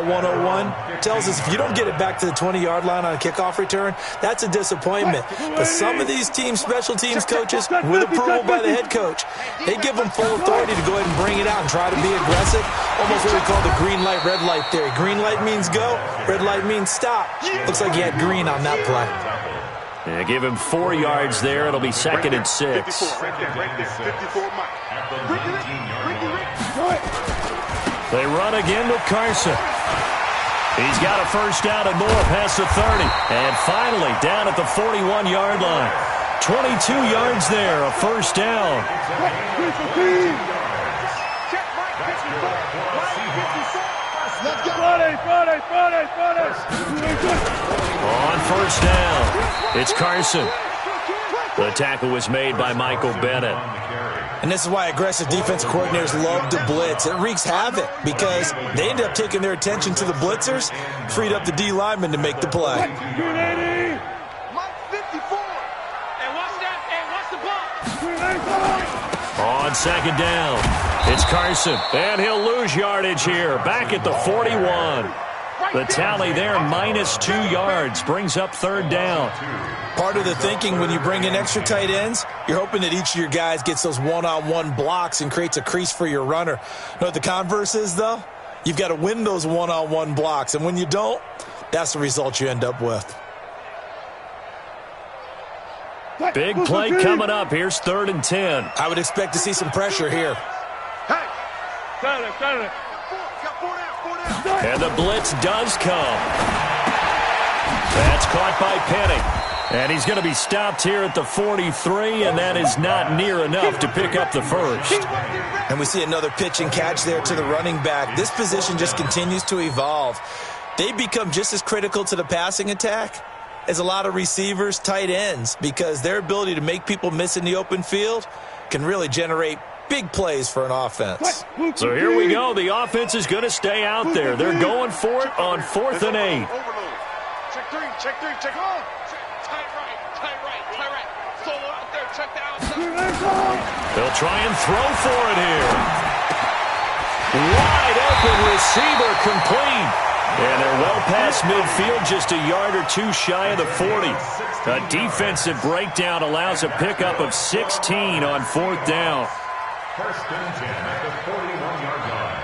101, tells us if you don't get it back to the 20-yard line on a kickoff return, that's a disappointment. But some of these team special teams coaches, with approval by the head coach, they give them full authority to go ahead and bring it out and try to be aggressive. Almost what we call the green light, red light theory. Green light means go, red light means stop. Looks like he had green on that play. Yeah, give him 4 yards there. It'll be 2nd and 6. They run again with Carson. He's got a first down and more past the 30. And finally, down at the 41-yard line. 22 yards there, a first down. On first down, it's Carson. The tackle was made by Michael Bennett. And this is why aggressive defensive coordinators love to blitz. It wreaks havoc because they end up taking their attention to the blitzers, freed up the D lineman to make the play. On 2nd down, it's Carson, and he'll lose yardage here, back at the 41. The tally there, -2 yards, brings up 3rd down. Part of the thinking when you bring in extra tight ends, you're hoping that each of your guys gets those one-on-one blocks and creates a crease for your runner. You know what the converse is, though? You've got to win those one-on-one blocks, and when you don't, that's the result you end up with. Big play coming up. Here's 3rd and 10. I would expect to see some pressure here. And the blitz does come. That's caught by Penny. And he's going to be stopped here at the 43, and that is not near enough to pick up the first. And we see another pitch and catch there to the running back. This position just continues to evolve. They become just as critical to the passing attack as a lot of receivers, tight ends, because their ability to make people miss in the open field can really generate big plays for an offense. So here we go. The offense is going to stay out there. They're going for it on 4th and 8. Check three. Tight right. Solo out there, check the outside. They'll try and throw for it here. Wide open receiver complete. And they're well past midfield, just a yard or 2 shy of the 40. A defensive breakdown allows a pickup of 16 on 4th down. 1st and 10 at the 41-yard line.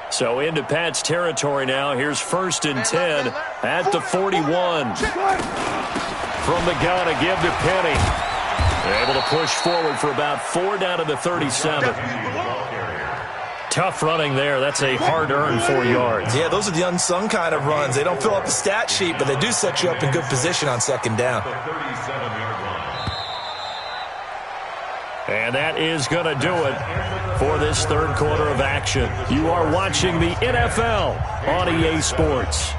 So into Pat's territory now. Here's 1st and 10 at the 41. From the gun, a give to Penny. They're able to push forward for about 4 down to the 37. Tough running there. That's a hard-earned 4 yards. Yeah, those are the unsung kind of runs. They don't fill up the stat sheet, but they do set you up in good position on 2nd down. And that is going to do it for this 3rd quarter of action. You are watching the NFL on EA Sports.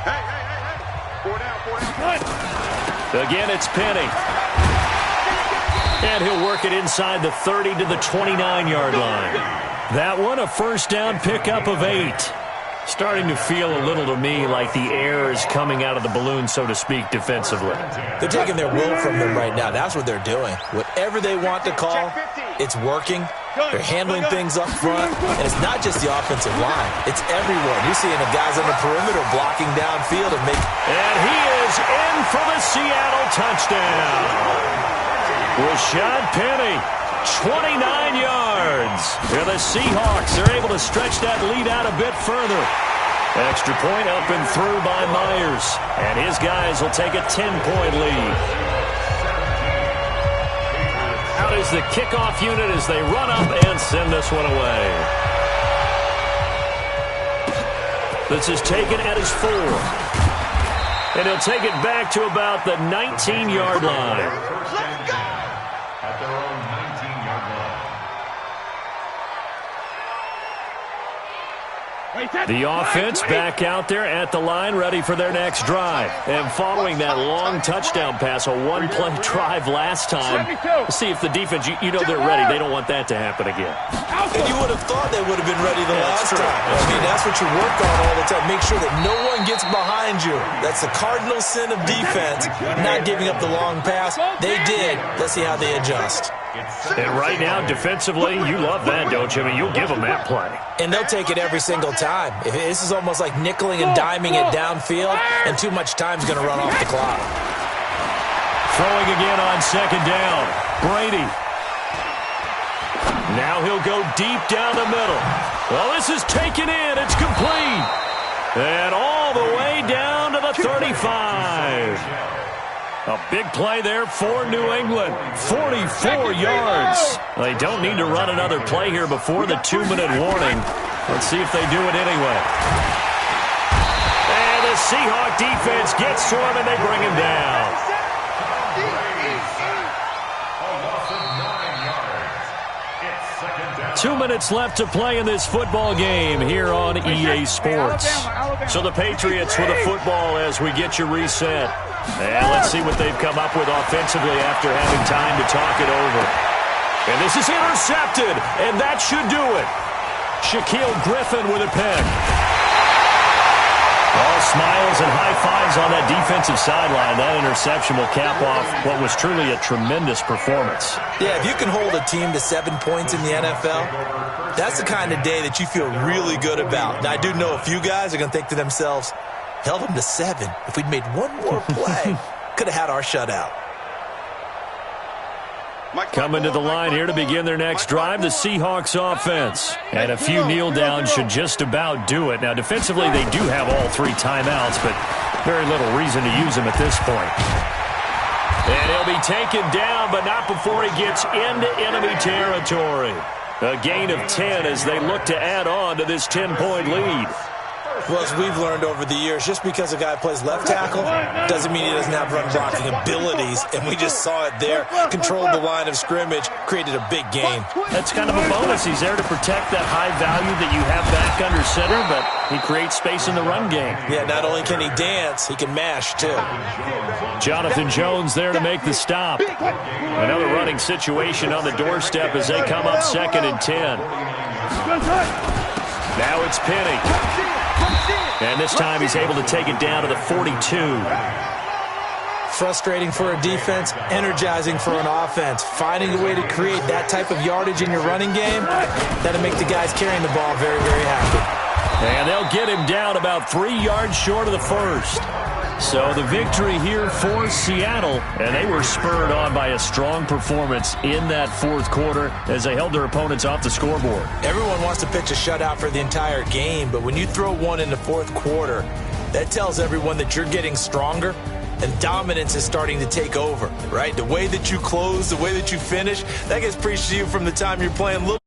Hey. 4 down. Again, it's Penny. And he'll work it inside the 30 to the 29-yard line. That one, a first down pickup of 8. Starting to feel a little to me like the air is coming out of the balloon, so to speak, defensively. They're taking their will from them right now. That's what they're doing. Whatever they want to call, it's working. They're handling things up front. And it's not just the offensive line. It's everyone. You're seeing the guys on the perimeter blocking downfield and make... And he is in for the Seattle touchdown. Rashad Penny 29 yards. And the Seahawks are able to stretch that lead out a bit further. Extra point up and through by Myers. And his guys will take a 10-point lead. Out is the kickoff unit as they run up and send this one away. This is taken at his 4. And he'll take it back to about the 19-yard line. Let's go! At their own 19-yard line. The offense back out there at the line, ready for their next drive. And following that long touchdown pass, a one-play drive last time, see if the defense, you know they're ready. They don't want that to happen again. And you would have thought they would have been ready the last time. I mean, that's what you work on all the time. Make sure that no one gets behind you. That's the cardinal sin of defense, not giving up the long pass. They did. Let's see how they adjust. And right now, defensively, you love that, don't you? I mean, you'll give them that play. And they'll take it every single time. This is almost like nickeling and diming it downfield, and too much time's going to run off the clock. Throwing again on second down. Brady. Now he'll go deep down the middle. Well, this is taken in. It's complete. And all the way down to the 35. A big play there for New England. 44 yards. They don't need to run another play here before the 2-minute warning. Let's see if they do it anyway. And the Seahawk defense gets to him, and they bring him down. 2 minutes left to play in this football game here on EA Sports. So the Patriots with a football as we get you reset. And let's see what they've come up with offensively after having time to talk it over. And this is intercepted, and that should do it. Shaquille Griffin with a pick. All smiles and high fives on that defensive sideline. That interception will cap off what was truly a tremendous performance. Yeah, if you can hold a team to 7 points in the NFL, that's the kind of day that you feel really good about. Now, I do know a few guys are going to think to themselves, held them to 7. If we'd made one more play, could have had our shutout. Coming to the line here to begin their next drive, the Seahawks offense. And a few kneel downs should just about do it. Now, defensively, they do have all 3 timeouts, but very little reason to use them at this point. And he'll be taken down, but not before he gets into enemy territory. A gain of 10 as they look to add on to this 10-point lead. Well, as we've learned over the years, just because a guy plays left tackle doesn't mean he doesn't have run blocking abilities, and we just saw it there. Controlled the line of scrimmage, created a big gain. That's kind of a bonus. He's there to protect that high value that you have back under center, but he creates space in the run game. Yeah, not only can he dance, he can mash, too. Jonathan Jones there to make the stop. Another running situation on the doorstep as they come up 2nd and 10. Now it's Penny. And this time he's able to take it down to the 42. Frustrating for a defense, energizing for an offense. Finding a way to create that type of yardage in your running game, that'll make the guys carrying the ball very, very happy. And they'll get him down about 3 yards short of the first. So the victory here for Seattle, and they were spurred on by a strong performance in that 4th quarter as they held their opponents off the scoreboard. Everyone wants to pitch a shutout for the entire game, but when you throw one in the 4th quarter, that tells everyone that you're getting stronger and dominance is starting to take over, right? The way that you close, the way that you finish, that gets preached to you from the time you're playing little.